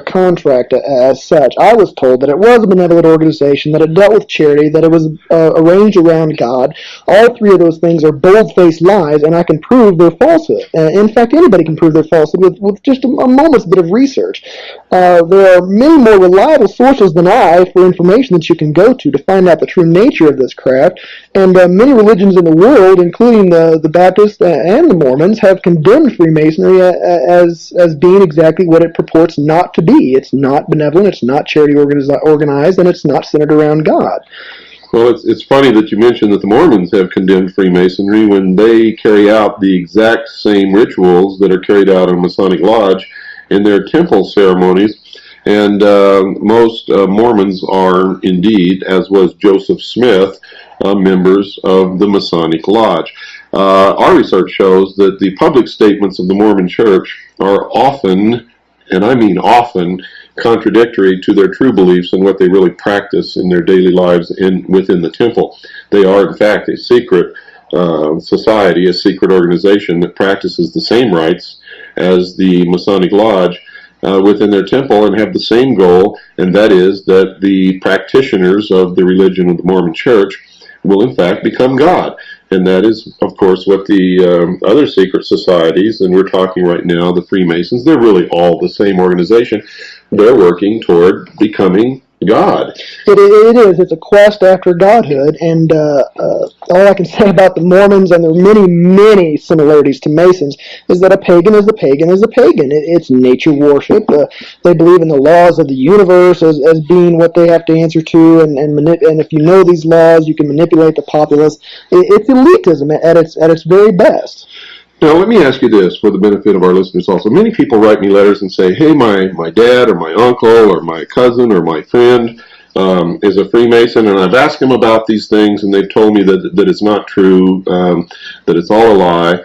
contract as such. I was told that it was a benevolent organization, that it dealt with charity, that it was arranged around God. All three of those things are bold-faced lies, and I can prove their falsehood. In fact, anybody can prove their falsehood with just a moment's bit of research. There are many more reliable sources than I for information that you can go to find out the true nature of this craft, and many religions in the world, including the Baptists and the Mormons, have condemned Freemasonry as being exactly what it purports not to be. It's not benevolent, it's not charity organized, and it's not centered around God. Well, it's funny that you mentioned that the Mormons have condemned Freemasonry when they carry out the exact same rituals that are carried out in Masonic Lodge in their temple ceremonies. And most Mormons are indeed, as was Joseph Smith, members of the Masonic Lodge. Our research shows that the public statements of the Mormon Church are often, and I mean often, contradictory to their true beliefs and what they really practice in their daily lives within the temple. They are, in fact, a secret society, a secret organization that practices the same rites as the Masonic Lodge within their temple, and have the same goal, and that is that the practitioners of the religion of the Mormon Church will, in fact, become God. And that is, of course, what the other secret societies, and we're talking right now, the Freemasons, they're really all the same organization. They're working toward becoming God. It is. It's a quest after godhood, and all I can say about the Mormons, and there are many, many similarities to Masons, is that a pagan is a pagan is a pagan. It's nature worship. They believe in the laws of the universe as being what they have to answer to, and if you know these laws, you can manipulate the populace. It's elitism at its very best. Now, let me ask you this for the benefit of our listeners also. Many people write me letters and say, hey, my dad or my uncle or my cousin or my friend is a Freemason, and I've asked him about these things, and they've told me that it's not true, that it's all a lie.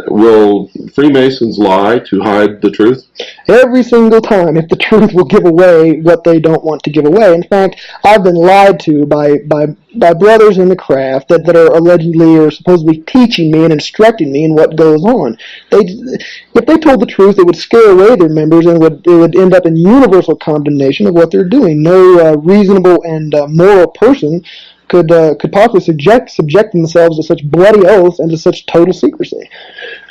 Will Freemasons lie to hide the truth? Every single time, if the truth will give away what they don't want to give away. In fact, I've been lied to by brothers in the craft that are allegedly or supposedly teaching me and instructing me in what goes on. If they told the truth, it would scare away their members, and it would end up in universal condemnation of what they're doing. No reasonable and moral person could possibly subject themselves to such bloody oaths and to such total secrecy.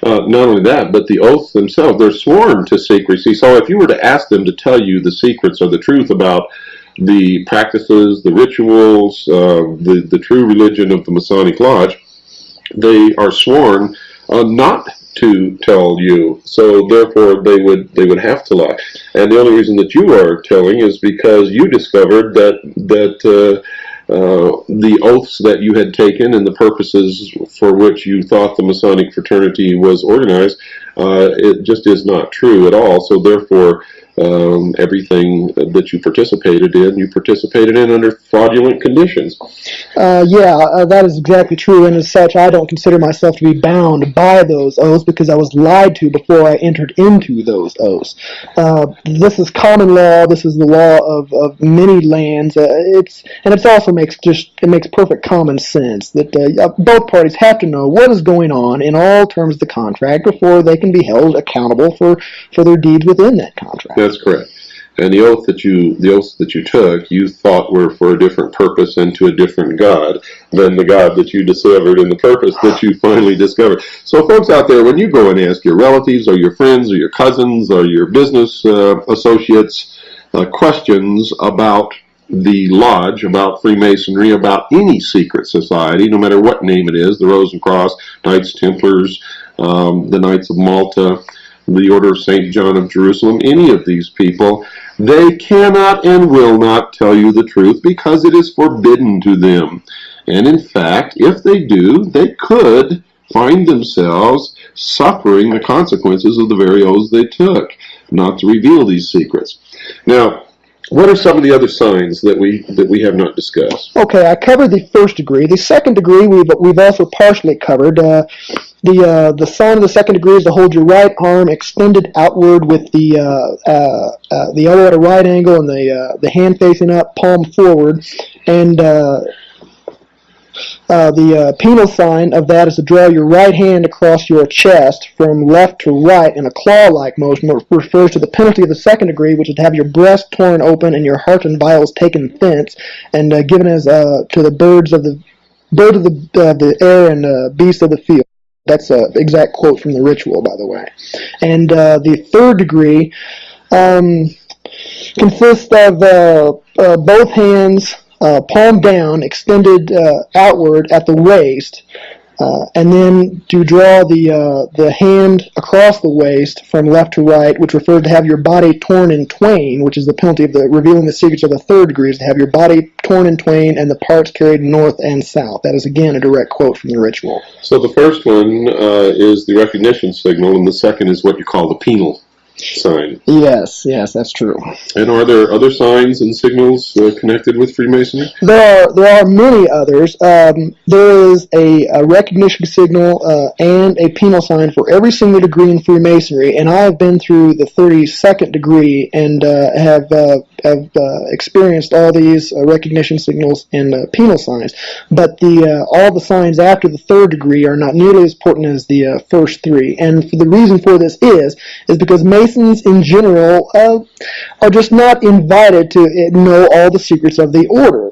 Not only that, but the oaths themselves, they're sworn to secrecy. So if you were to ask them to tell you the secrets or the truth about the practices, the rituals, the true religion of the Masonic Lodge, they are sworn not to tell you. So therefore they would have to lie. And the only reason that you are telling is because you discovered that the oaths that you had taken and the purposes for which you thought the Masonic fraternity was organized, it just is not true at all. So therefore, everything that you participated in under fraudulent conditions. That is exactly true, and as such, I don't consider myself to be bound by those oaths because I was lied to before I entered into those oaths. This is common law. This is the law of many lands. It also makes perfect common sense that both parties have to know what is going on in all terms of the contract before they can be held accountable for their deeds within that contract. That's correct. And the oaths that you took, you thought were for a different purpose and to a different God than the God that you discovered and the purpose that you finally discovered. So folks out there, when you go and ask your relatives or your friends or your cousins or your business associates questions about the lodge, about Freemasonry, about any secret society, no matter what name it is, the Rose and Cross, Knights Templars, the Knights of Malta, the Order of St. John of Jerusalem, any of these people, they cannot and will not tell you the truth because it is forbidden to them. And in fact, if they do, they could find themselves suffering the consequences of the very oaths they took not to reveal these secrets. Now, what are some of the other signs that we have not discussed? Okay, I covered the first degree. The second degree we've also partially covered. The sign of the second degree is to hold your right arm extended outward with the elbow at a right angle and the hand facing up, palm forward. And the penal sign of that is to draw your right hand across your chest from left to right in a claw-like motion, which refers to the penalty of the second degree, which is to have your breast torn open and your heart and vitals taken thence, and given as to the birds of the air and beasts of the field. That's an exact quote from the ritual, by the way. And the third degree consists of both hands palm down, extended outward at the waist, and then to draw the hand across the waist from left to right, which refers to have your body torn in twain, which is the penalty of revealing the secrets of the third degree, is to have your body torn in twain and the parts carried north and south. That is, again, a direct quote from the ritual. So the first one is the recognition signal, and the second is what you call the penal sign. Yes, that's true. And are there other signs and signals connected with Freemasonry? There are many others. There is a recognition signal and a penal sign for every single degree in Freemasonry, and I have been through the 32nd degree and have experienced all these recognition signals and penal signs. But all the signs after the third degree are not nearly as important as the first three. And the reason for this is because Masons in general are just not invited to know all the secrets of the order.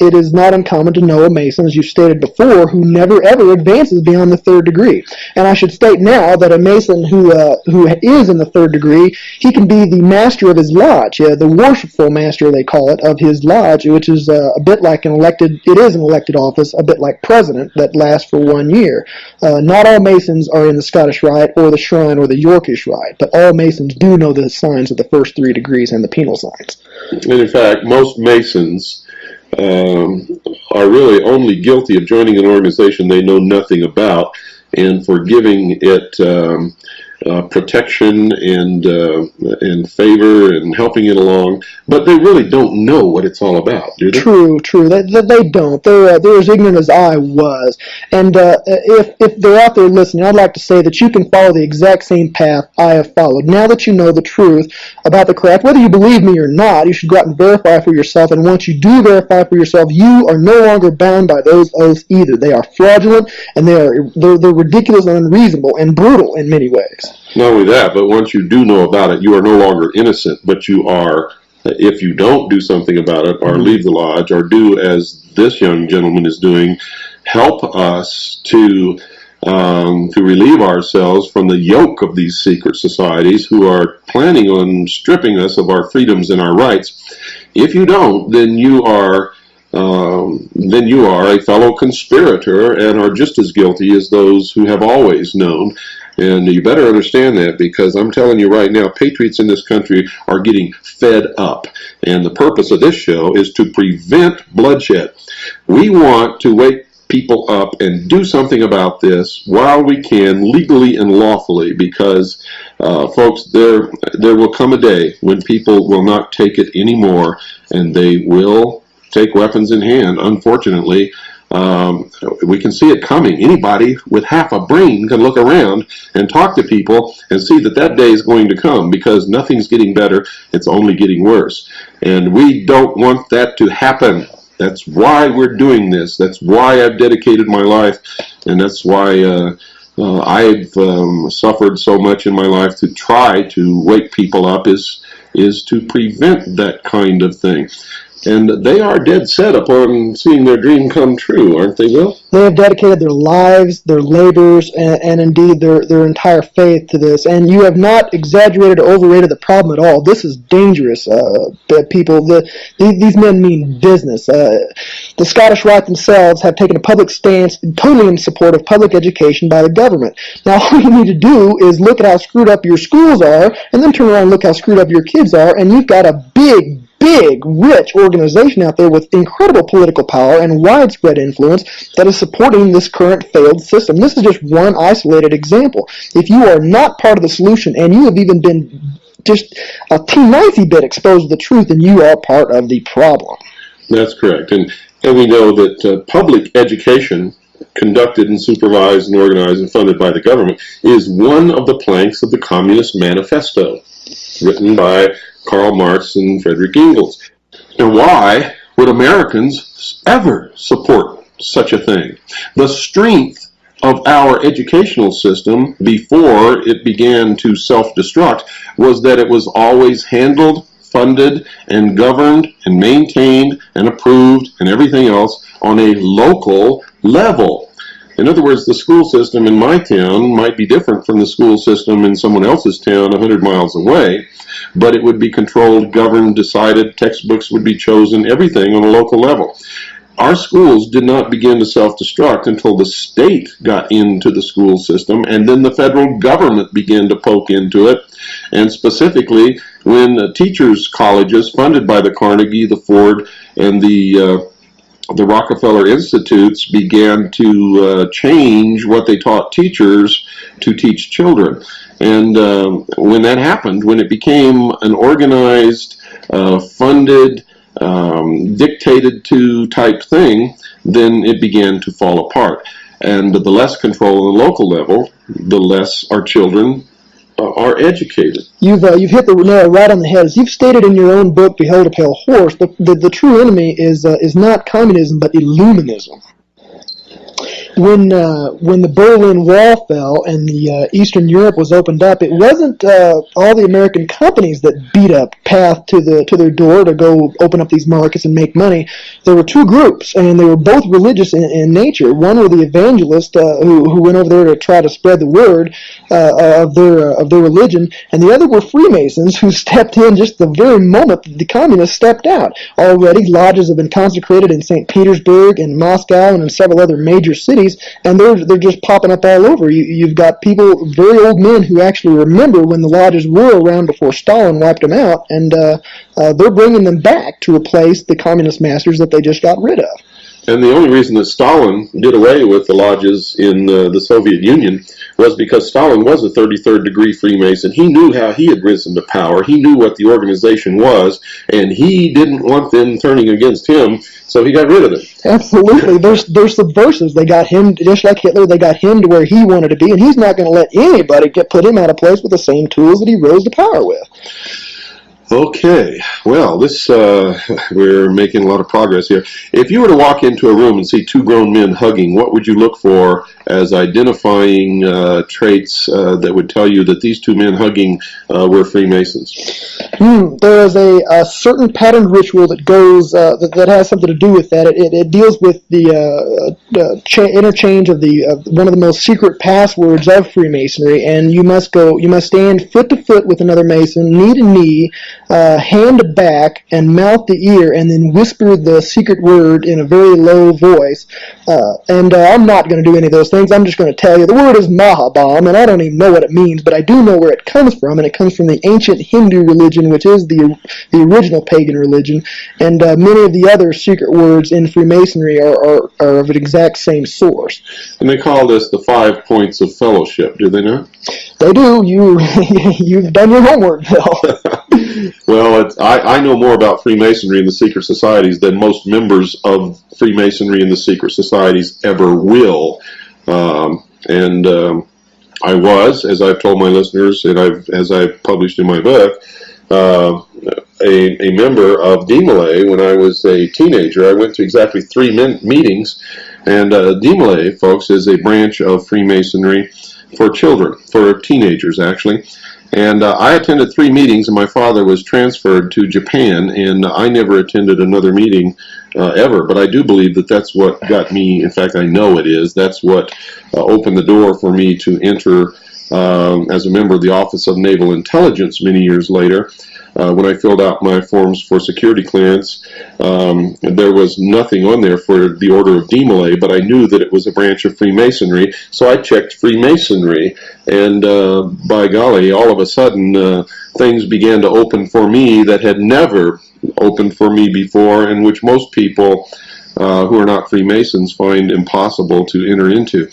It is not uncommon to know a Mason, as you stated before, who never ever advances beyond the third degree. And I should state now that a Mason who is in the third degree, he can be the master of his lodge, the worshipful master, they call it, of his lodge, which is a bit like an elected office, a bit like president, that lasts for 1 year. Not all Masons are in the Scottish Rite or the Shrine or the Yorkish Rite, but all Masons do know the signs of the first three degrees and the penal signs. And in fact, most Masons are really only guilty of joining an organization they know nothing about and for giving it protection and favor and helping it along, but they really don't know what it's all about, do they? True. They don't. They're as ignorant as I was. And if they're out there listening, I'd like to say that you can follow the exact same path I have followed. Now that you know the truth about the craft, whether you believe me or not, you should go out and verify for yourself. And once you do verify for yourself, you are no longer bound by those oaths either. They are fraudulent, and they're ridiculous and unreasonable and brutal in many ways. Not only that, but once you do know about it, you are no longer innocent, but you are, if you don't do something about it or leave the lodge or do as this young gentleman is doing, help us to relieve ourselves from the yoke of these secret societies who are planning on stripping us of our freedoms and our rights. If you don't, then you are a fellow conspirator and are just as guilty as those who have always known. And you better understand that, because I'm telling you right now, patriots in this country are getting fed up. And the purpose of this show is to prevent bloodshed. We want to wake people up and do something about this while we can, legally and lawfully, because folks, there will come a day when people will not take it anymore, and they will take weapons in hand. Unfortunately, we can see it coming. Anybody with half a brain can look around and talk to people and see that that day is going to come, because nothing's getting better, it's only getting worse. And we don't want that to happen. That's why we're doing this. That's why I've dedicated my life, and that's why I've suffered so much in my life to try to wake people up, is to prevent that kind of thing. And they are dead set upon seeing their dream come true, aren't they, Will? They have dedicated their lives, their labors, and indeed their entire faith to this. And you have not exaggerated or overrated the problem at all. This is dangerous, people. These men mean business. The Scottish Rite themselves have taken a public stance totally in support of public education by the government. Now, all you need to do is look at how screwed up your schools are, and then turn around and look how screwed up your kids are, and you've got a big, rich organization out there with incredible political power and widespread influence that is supporting this current failed system. This is just one isolated example. If you are not part of the solution and you have even been just a teeny bit exposed to the truth, then you are part of the problem. That's correct. And we know that public education, conducted and supervised and organized and funded by the government, is one of the planks of the Communist Manifesto, written by Karl Marx and Frederick Engels. And why would Americans ever support such a thing? The strength of our educational system before it began to self-destruct was that it was always handled, funded, and governed, and maintained, and approved, and everything else on a local level. In other words, the school system in my town might be different from the school system in someone else's town 100 miles away, but it would be controlled, governed, decided, textbooks would be chosen, everything on a local level. Our schools did not begin to self-destruct until the state got into the school system, and then the federal government began to poke into it, and specifically when teachers' colleges funded by the Carnegie, the Ford, and the Rockefeller Institutes began to change what they taught teachers to teach children. And when that happened, when it became an organized, funded, dictated to type thing, then it began to fall apart. And the less control on the local level, the less our children are educated. You've hit the nail right on the head. As you've stated in your own book, Behold a Pale Horse, the true enemy is not communism, but Illuminism. When the Berlin Wall fell and the Eastern Europe was opened up, it wasn't all the American companies that beat up path to their door to go open up these markets and make money. There were two groups, and they were both religious in nature. One were the evangelists who went over there to try to spread the word of their religion, and the other were Freemasons who stepped in just the very moment that the communists stepped out. Already, lodges have been consecrated in St. Petersburg and Moscow and in several other major cities, and they're just popping up all over. You've got people, very old men, who actually remember when the lodges were around before Stalin wiped them out, and they're bringing them back to replace the communist masters that they just got rid of. And the only reason that Stalin did away with the lodges in the Soviet Union was because Stalin was a 33rd degree Freemason. He knew how he had risen to power. He knew what the organization was, and he didn't want them turning against him, so he got rid of them. Absolutely. They're subversives. They got him, just like Hitler, they got him to where he wanted to be, and he's not going to let anybody put him out of place with the same tools that he rose to power with. Okay, well, we're making a lot of progress here. If you were to walk into a room and see two grown men hugging, what would you look for as identifying traits that would tell you that these two men hugging were Freemasons? There is a certain patterned ritual that goes that has something to do with that. It deals with the interchange of one of the most secret passwords of Freemasonry, and you must stand foot to foot with another Mason, knee to knee, hand to back, and mouth to ear, and then whisper the secret word in a very low voice. I'm not going to do any of those things. I'm just going to tell you the word is Mahabam, and I don't even know what it means, but I do know where it comes from, and it comes from the ancient Hindu religion, which is the original pagan religion, and many of the other secret words in Freemasonry are of an exact same source. And they call this the 5 points of fellowship, do they not? They do. You've done your homework, Bill. Well, I know more about Freemasonry and the secret societies than most members of Freemasonry and the secret societies ever will. I was, as I've told my listeners, and as I've published in my book, a member of DMLA when I was a teenager. I went to exactly 3 meetings, and DMLA, folks, is a branch of Freemasonry for children, for teenagers, actually. And I attended 3 meetings, and my father was transferred to Japan, and I never attended another meeting ever. But I do believe that that's what got me, in fact, I know it is, that's what opened the door for me to enter as a member of the Office of Naval Intelligence many years later. When I filled out my forms for security clearance, there was nothing on there for the Order of Demolay, but I knew that it was a branch of Freemasonry, so I checked Freemasonry, and by golly, all of a sudden, things began to open for me that had never opened for me before, and which most people who are not Freemasons find impossible to enter into.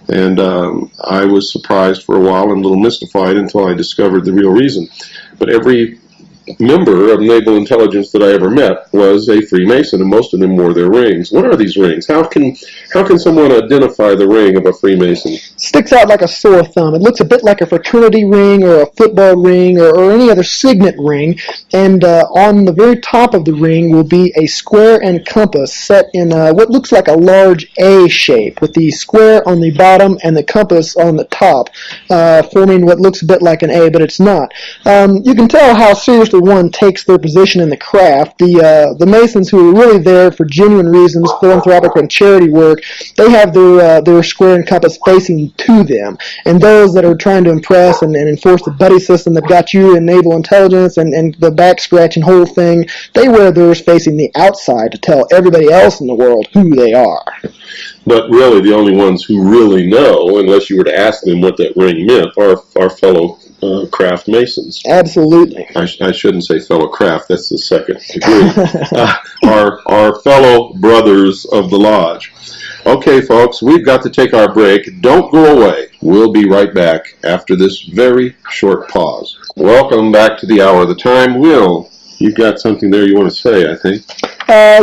And I was surprised for a while and a little mystified until I discovered the real reason. But every member of naval intelligence that I ever met was a Freemason, and most of them wore their rings. What are these rings? How can someone identify the ring of a Freemason? Sticks out like a sore thumb. It looks a bit like a fraternity ring or a football ring or any other signet ring, and on the very top of the ring will be a square and compass set in what looks like a large A shape, with the square on the bottom and the compass on the top, forming what looks a bit like an A, but it's not. You can tell how seriously one takes their position in the craft. The Masons who are really there for genuine reasons, philanthropic and charity work, they have their square and compass facing to them. And those that are trying to impress and enforce the buddy system that got you in naval intelligence and the back scratching whole thing, they wear theirs facing the outside to tell everybody else in the world who they are. But really, the only ones who really know, unless you were to ask them what that ring meant, are fellow craft Masons. Absolutely. I shouldn't say fellow craft, that's the second degree. Our fellow brothers of the lodge. Okay, folks, we've got to take our break. Don't go away. We'll be right back after this very short pause. Welcome back to the Hour of the Time. Will, you've got something there you want to say, I think.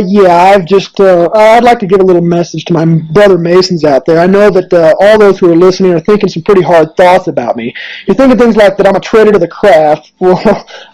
Yeah, I'd like to give a little message to my brother Masons out there. I know that all those who are listening are thinking some pretty hard thoughts about me. You're thinking things like that I'm a traitor to the craft. Well,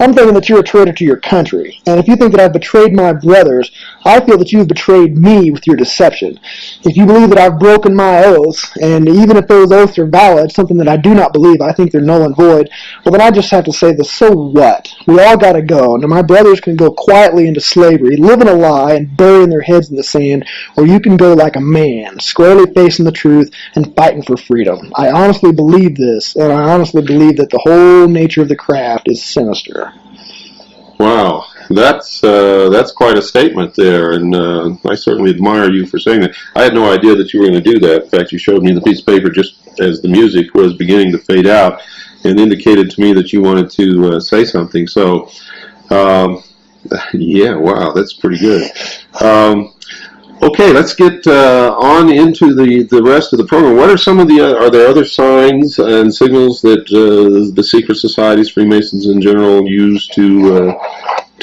I'm thinking that you're a traitor to your country. And if you think that I've betrayed my brothers, I feel that you've betrayed me with your deception. If you believe that I've broken my oaths, and even if those oaths are valid, something that I do not believe, I think they're null and void, well, then I just have to say this, so what? We all got to go. Now, my brothers can go quietly into slavery, living a lie and burying their heads in the sand, or you can go like a man, squarely facing the truth and fighting for freedom. I honestly believe this, and I honestly believe that the whole nature of the craft is sinister. Wow, that's quite a statement there, and I certainly admire you for saying that. I had no idea that you were going to do that. In fact, you showed me the piece of paper just as the music was beginning to fade out and indicated to me that you wanted to say something. So, yeah, wow, that's pretty good. Okay, let's get on into the rest of the program. What are some of the, are there other signs and signals that the secret societies, Freemasons in general, use to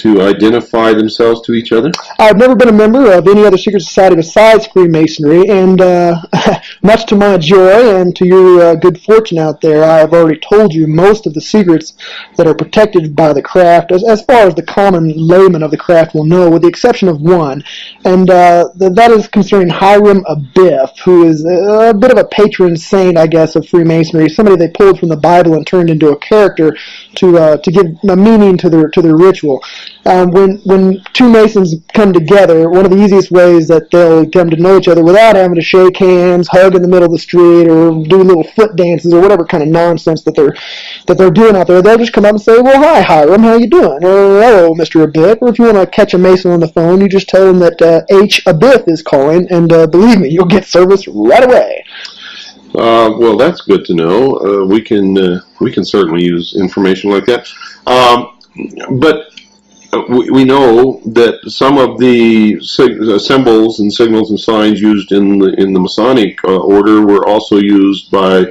identify themselves to each other? I've never been a member of any other secret society besides Freemasonry, and much to my joy and to your good fortune out there, I have already told you most of the secrets that are protected by the craft, as far as the common layman of the craft will know, with the exception of one, and that is concerning Hiram Abiff, who is a bit of a patron saint, I guess, of Freemasonry, somebody they pulled from the Bible and turned into a character to give a meaning to their ritual. When two Masons come together, one of the easiest ways that they'll come to know each other without having to shake hands, hug in the middle of the street, or do little foot dances, or whatever kind of nonsense that they're doing out there, they'll just come up and say, "Well, hi, Hiram, how you doing?" Or, "Hello, Mr. Abiff." Or if you want to catch a Mason on the phone, you just tell them that H. Abiff is calling, and believe me, you'll get service right away. Well, that's good to know. We can certainly use information like that. But we know that some of the symbols and signals and signs used in the Masonic order were also used by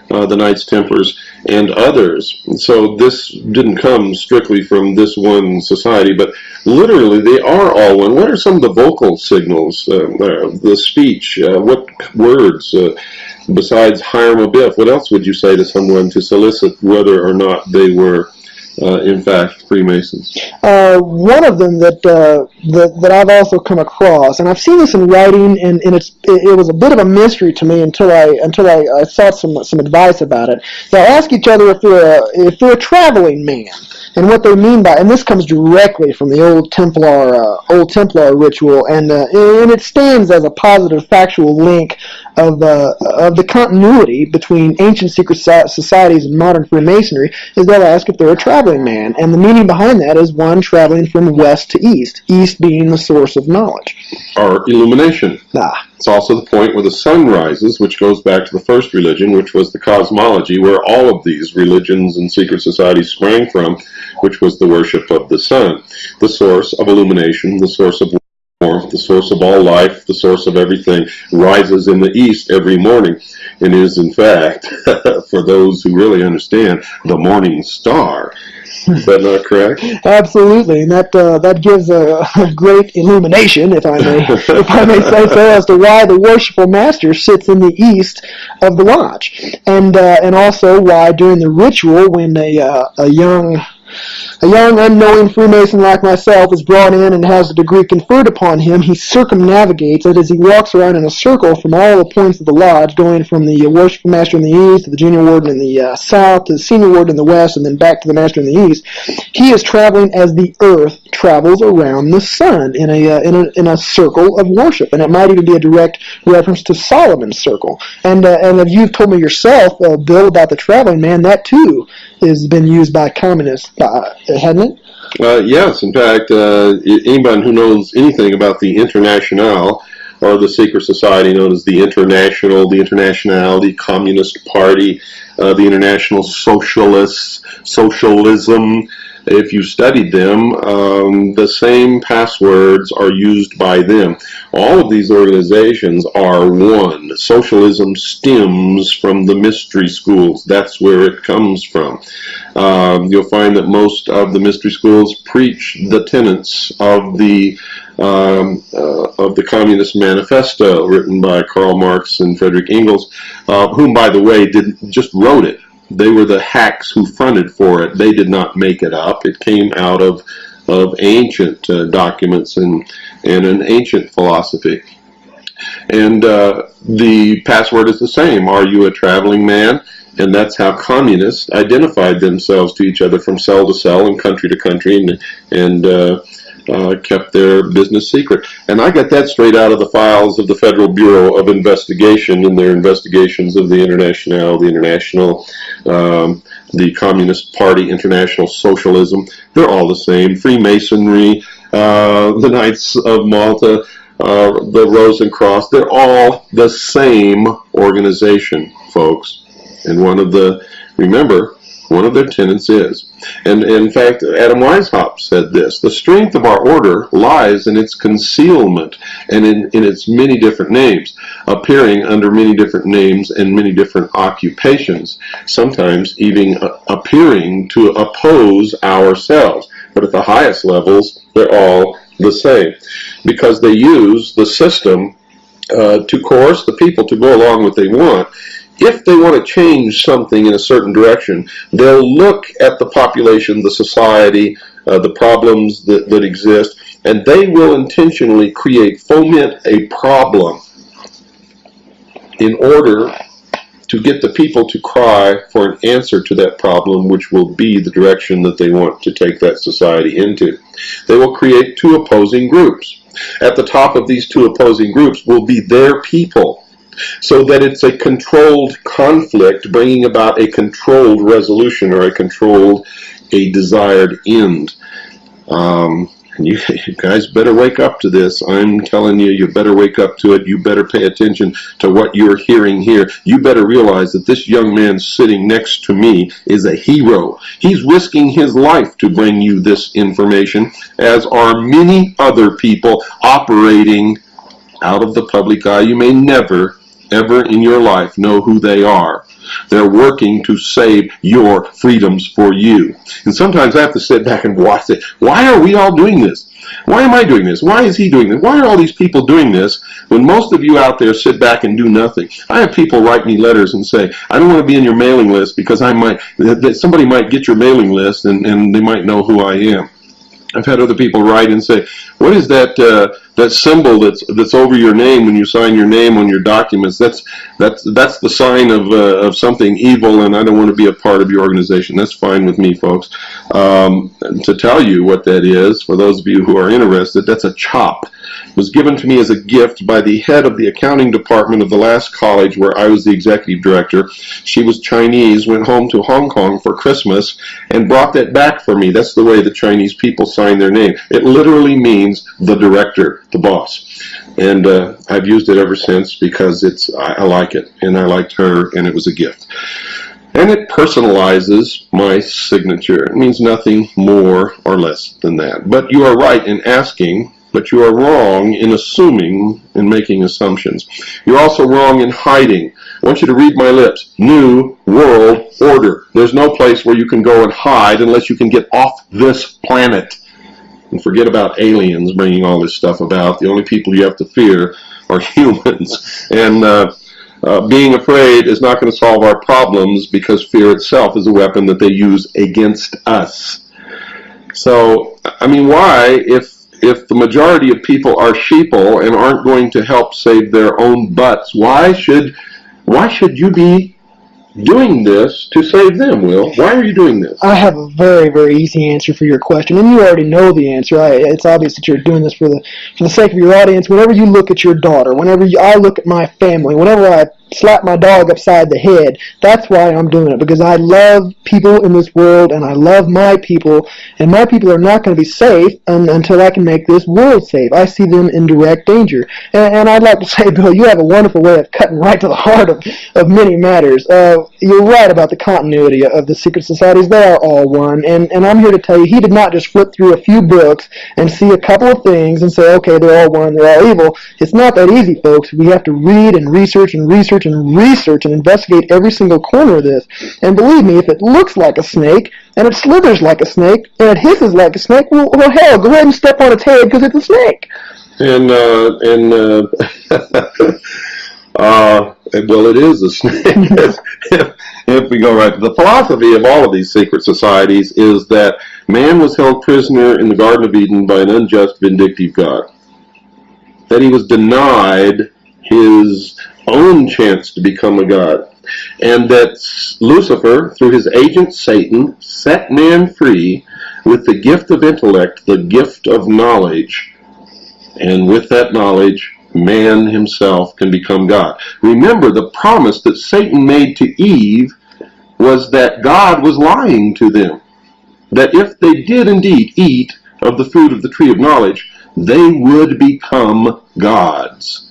the Knights Templars and others. So this didn't come strictly from this one society, but literally they are all one. What are some of the vocal signals, the speech, what words, besides Hiram Abiff, what else would you say to someone to solicit whether or not they were in fact, Freemasons? One of them that I've also come across, and I've seen this in writing, and it was a bit of a mystery to me until I sought some advice about it. They'll ask each other if they're a traveling man, and what they mean by, and this comes directly from the old Templar ritual, and it stands as a positive factual link of the continuity between ancient secret societies and modern Freemasonry. Is they'll ask if they're a traveling man, and the meaning behind that is one traveling from west to east being the source of knowledge. Or illumination. Ah. It's also the point where the sun rises, which goes back to the first religion, which was the cosmology, where all of these religions and secret societies sprang from, which was the worship of the sun, the source of illumination, the source of warmth, the source of all life, the source of everything, rises in the east every morning, and is, in fact, for those who really understand, the morning star. Is that not correct? Absolutely, and that gives a great illumination, if I may say so, as to why the worshipful master sits in the east of the lodge, and also why during the ritual, when a young unknowing Freemason like myself is brought in and has a degree conferred upon him, he circumnavigates it as he walks around in a circle from all the points of the lodge, going from the worshipful master in the east to the junior warden in the south to the senior warden in the west, and then back to the master in the east. He is traveling as the earth travels around the sun in a circle of worship, and it might even be a direct reference to Solomon's circle. And if you've told me yourself, Bill, about the traveling man, that too has been used by communists, hasn't it? Yes, in fact, anybody who knows anything about the Internationale, or the secret society known as the International, the Internationale, the Communist Party, the International Socialists, Socialism, if you studied them, the same passwords are used by them. All of these organizations are one. Socialism stems from the mystery schools. That's where it comes from. You'll find that most of the mystery schools preach the tenets of the Communist Manifesto, written by Karl Marx and Friedrich Engels, whom, by the way, just wrote it. They were the hacks who fronted for it. They did not make it up. It came out of ancient documents and an ancient philosophy. And the password is the same. Are you a traveling man? And that's how communists identified themselves to each other from cell to cell and country to country, and kept their business secret. And I got that straight out of the files of the Federal Bureau of Investigation in their investigations of the International, the Communist Party, International Socialism. They're all the same. Freemasonry, the Knights of Malta, the Rosencross, they're all the same organization, folks. And remember, one of their tenets is, and in fact, Adam Weishaupt said this: the strength of our order lies in its concealment and in its many different names, appearing under many different names and many different occupations, sometimes even appearing to oppose ourselves. But at the highest levels, they're all the same, because they use the system to coerce the people to go along what they want. If they want to change something in a certain direction, they'll look at the population, the society, the problems that exist, and they will intentionally foment a problem in order to get the people to cry for an answer to that problem, which will be the direction that they want to take that society into. They will create two opposing groups. At the top of these two opposing groups will be their people, so that it's a controlled conflict, bringing about a controlled resolution or a desired end. You guys better wake up to this. I'm telling you, you better wake up to it. You better pay attention to what you're hearing here. You better realize that this young man sitting next to me is a hero. He's risking his life to bring you this information, as are many other people operating out of the public eye. You may never, ever in your life know who they are. They're working to save your freedoms for you. And sometimes I have to sit back and watch it. Why are we all doing this? Why am I doing this? Why is he doing this? Why are all these people doing this when most of you out there sit back and do nothing? I have people write me letters and say, I don't want to be in your mailing list because somebody might get your mailing list and they might know who I am. I've had other people write and say, what is that that symbol that's over your name when you sign your name on your documents? That's the sign of something evil, and I don't want to be a part of your organization. That's fine with me, folks. To tell you what that is, for those of you who are interested, that's a chop. It was given to me as a gift by the head of the accounting department of the last college where I was the executive director. She was Chinese, went home to Hong Kong for Christmas, and brought that back for me. That's the way the Chinese people sign their name. It literally means the director, the boss. And I've used it ever since because I like it, and I liked her, and it was a gift. And it personalizes my signature. It means nothing more or less than that. But you are right in asking, but you are wrong in assuming and making assumptions. You're also wrong in hiding. I want you to read my lips. New World Order. There's no place where you can go and hide unless you can get off this planet. And forget about aliens bringing all this stuff about. The only people you have to fear are humans. And being afraid is not going to solve our problems because fear itself is a weapon that they use against us. So, I mean, why, if the majority of people are sheeple and aren't going to help save their own butts, why should you be doing this to save them, Will? Why are you doing this? I have a very, very easy answer for your question, and you already know the answer. It's obvious that you're doing this for the sake of your audience. Whenever you look at your daughter, I look at my family, whenever I slap my dog upside the head, that's why I'm doing it, because I love people in this world, and I love my people, and my people are not going to be safe until I can make this world safe. I see them in direct danger. And I'd like to say, Bill, you have a wonderful way of cutting right to the heart of many matters. You're right about the continuity of the secret societies. They are all one, and I'm here to tell you, he did not just flip through a few books and see a couple of things and say, okay, they're all one, they're all evil. It's not that easy, folks. We have to read and research and investigate every single corner of this. And believe me, if it looks like a snake, and it slithers like a snake, and it hisses like a snake, well hell, go ahead and step on its head because it's a snake. Well, it is a snake. If we go right to the philosophy of all of these secret societies is that man was held prisoner in the Garden of Eden by an unjust, vindictive God. That he was denied his own chance to become a god. And that Lucifer, through his agent Satan, set man free with the gift of intellect, the gift of knowledge. And with that knowledge, man himself can become God. Remember, the promise that Satan made to Eve was that God was lying to them. That if they did indeed eat of the fruit of the tree of knowledge, they would become gods.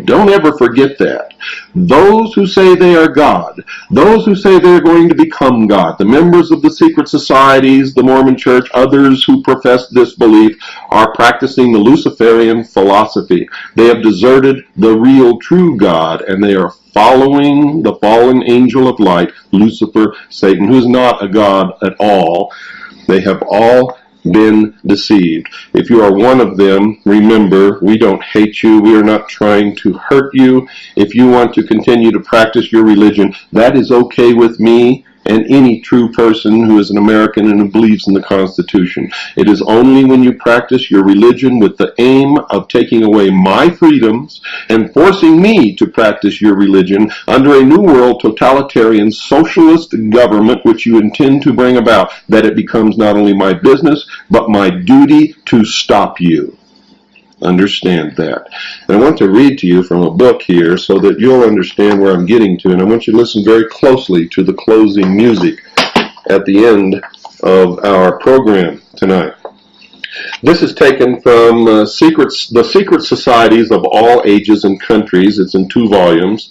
Don't ever forget that. Those who say they are God, those who say they're going to become God, the members of the secret societies, the Mormon Church, others who profess this belief, are practicing the Luciferian philosophy. They have deserted the real true God, and they are following the fallen angel of light, Lucifer, Satan, who is not a God at all. They have all been deceived. If you are one of them, remember, we don't hate you. We are not trying to hurt you. If you want to continue to practice your religion, that is okay with me and any true person who is an American and who believes in the Constitution. It is only when you practice your religion with the aim of taking away my freedoms and forcing me to practice your religion under a New World totalitarian socialist government which you intend to bring about that it becomes not only my business but my duty to stop you. Understand that. And I want to read to you from a book here so that you'll understand where I'm getting to, and I want you to listen very closely to the closing music at the end of our program tonight. This is taken from the Secret Societies of All Ages and Countries. It's in 2 volumes.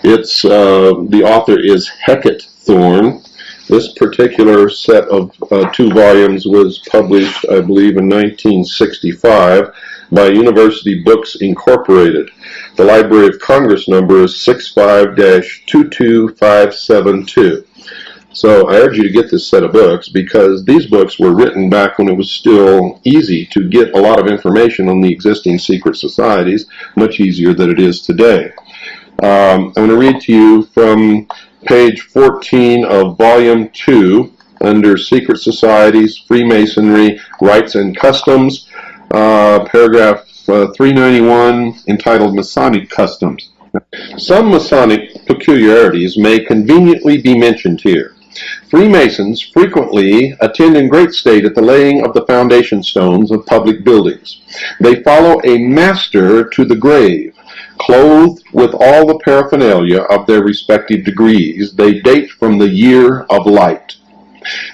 The author is Hecate Thorne. This particular set of 2 volumes was published, I believe, in 1965 by University Books Incorporated. The Library of Congress number is 65-22572. So I urge you to get this set of books, because these books were written back when it was still easy to get a lot of information on the existing secret societies, much easier than it is today. I'm going to read to you from page 14 of volume 2 under Secret Societies, Freemasonry, Rites and Customs, paragraph 391, entitled Masonic Customs. Some Masonic peculiarities may conveniently be mentioned here. Freemasons frequently attend in great state at the laying of the foundation stones of public buildings. They follow a master to the grave. Clothed with all the paraphernalia of their respective degrees, they date from the year of light.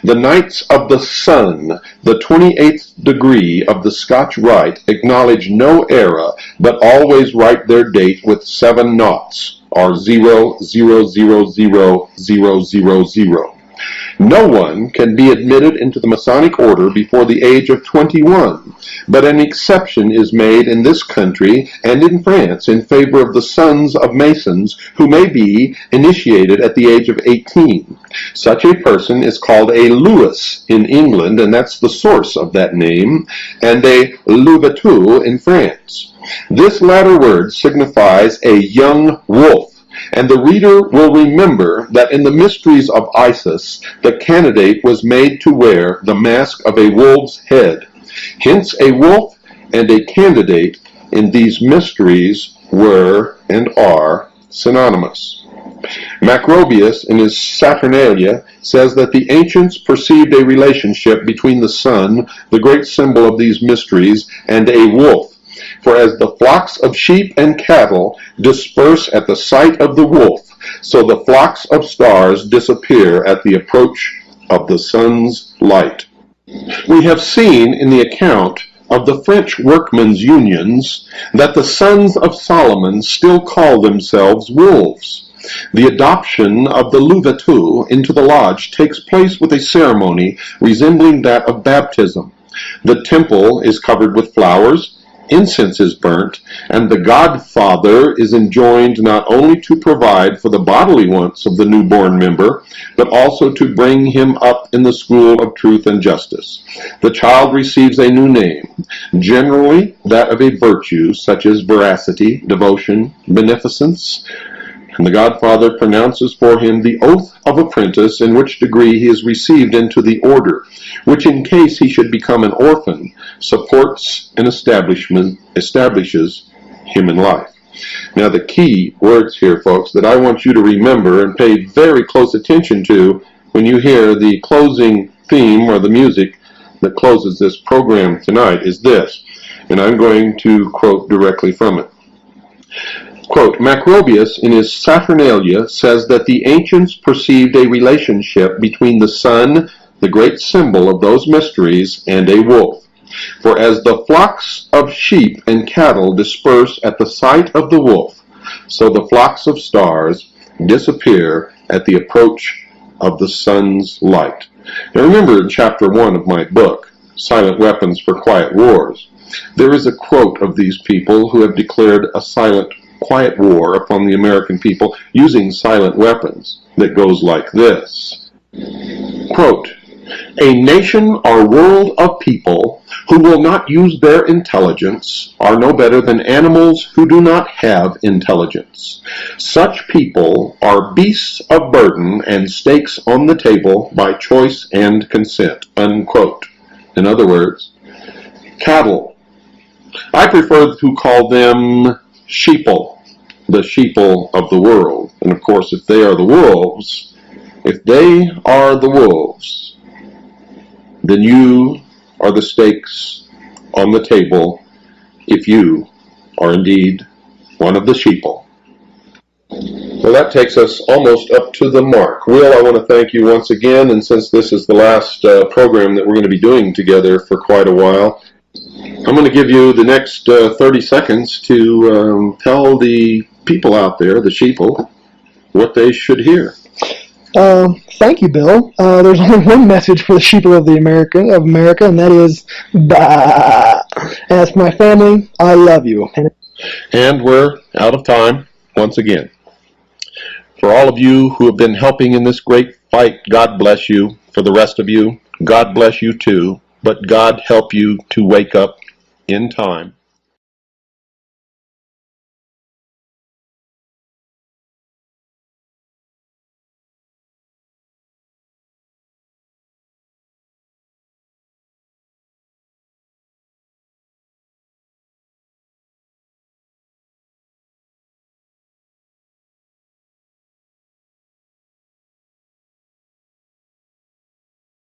The Knights of the Sun, the 28th degree of the Scotch Rite, acknowledge no era, but always write their date with 7 noughts, or 0000000. No one can be admitted into the Masonic order before the age of 21, but an exception is made in this country and in France in favor of the sons of Masons who may be initiated at the age of 18. Such a person is called a Louis in England, and that's the source of that name, and a Louveteau in France. This latter word signifies a young wolf, and the reader will remember that in the mysteries of Isis, the candidate was made to wear the mask of a wolf's head. Hence, a wolf and a candidate in these mysteries were and are synonymous. Macrobius, in his Saturnalia, says that the ancients perceived a relationship between the sun, the great symbol of these mysteries, and a wolf. For as the flocks of sheep and cattle disperse at the sight of the wolf, so the flocks of stars disappear at the approach of the sun's light. We have seen in the account of the French workmen's unions that the sons of Solomon still call themselves wolves. The adoption of the Louveteau into the lodge takes place with a ceremony resembling that of baptism. The temple is covered with flowers, incense is burnt, and the godfather is enjoined not only to provide for the bodily wants of the newborn member, but also to bring him up in the school of truth and justice. The child receives a new name, generally that of a virtue such as veracity, devotion, beneficence, and the godfather pronounces for him the oath of apprentice, in which degree he is received into the order, which in case he should become an orphan, supports and establishes him in life. Now the key words here, folks, that I want you to remember and pay very close attention to when you hear the closing theme or the music that closes this program tonight is this, and I'm going to quote directly from it. Quote, Macrobius in his Saturnalia says that the ancients perceived a relationship between the sun, the great symbol of those mysteries, and a wolf. For as the flocks of sheep and cattle disperse at the sight of the wolf, so the flocks of stars disappear at the approach of the sun's light. Now remember in chapter 1 of my book, Silent Weapons for Quiet Wars, there is a quote of these people who have declared a silent quiet war upon the American people using silent weapons that goes like this. Quote, a nation or world of people who will not use their intelligence are no better than animals who do not have intelligence. Such people are beasts of burden and stakes on the table by choice and consent. Unquote. In other words, cattle. I prefer to call them sheeple, the sheeple of the world. And of course, if they are the wolves, then you are the stakes on the table if you are indeed one of the sheeple. Well, that takes us almost up to the mark. Will, I want to thank you once again, and since this is the last program that we're going to be doing together for quite a while, I'm going to give you the next 30 seconds to tell the people out there, the sheeple, what they should hear. Thank you, Bill. There's only one message for the sheeple of America, and that is, bah. As for my family, I love you. And we're out of time once again. For all of you who have been helping in this great fight. God bless you. For the rest of you, God bless you too. But God help you to wake up in time.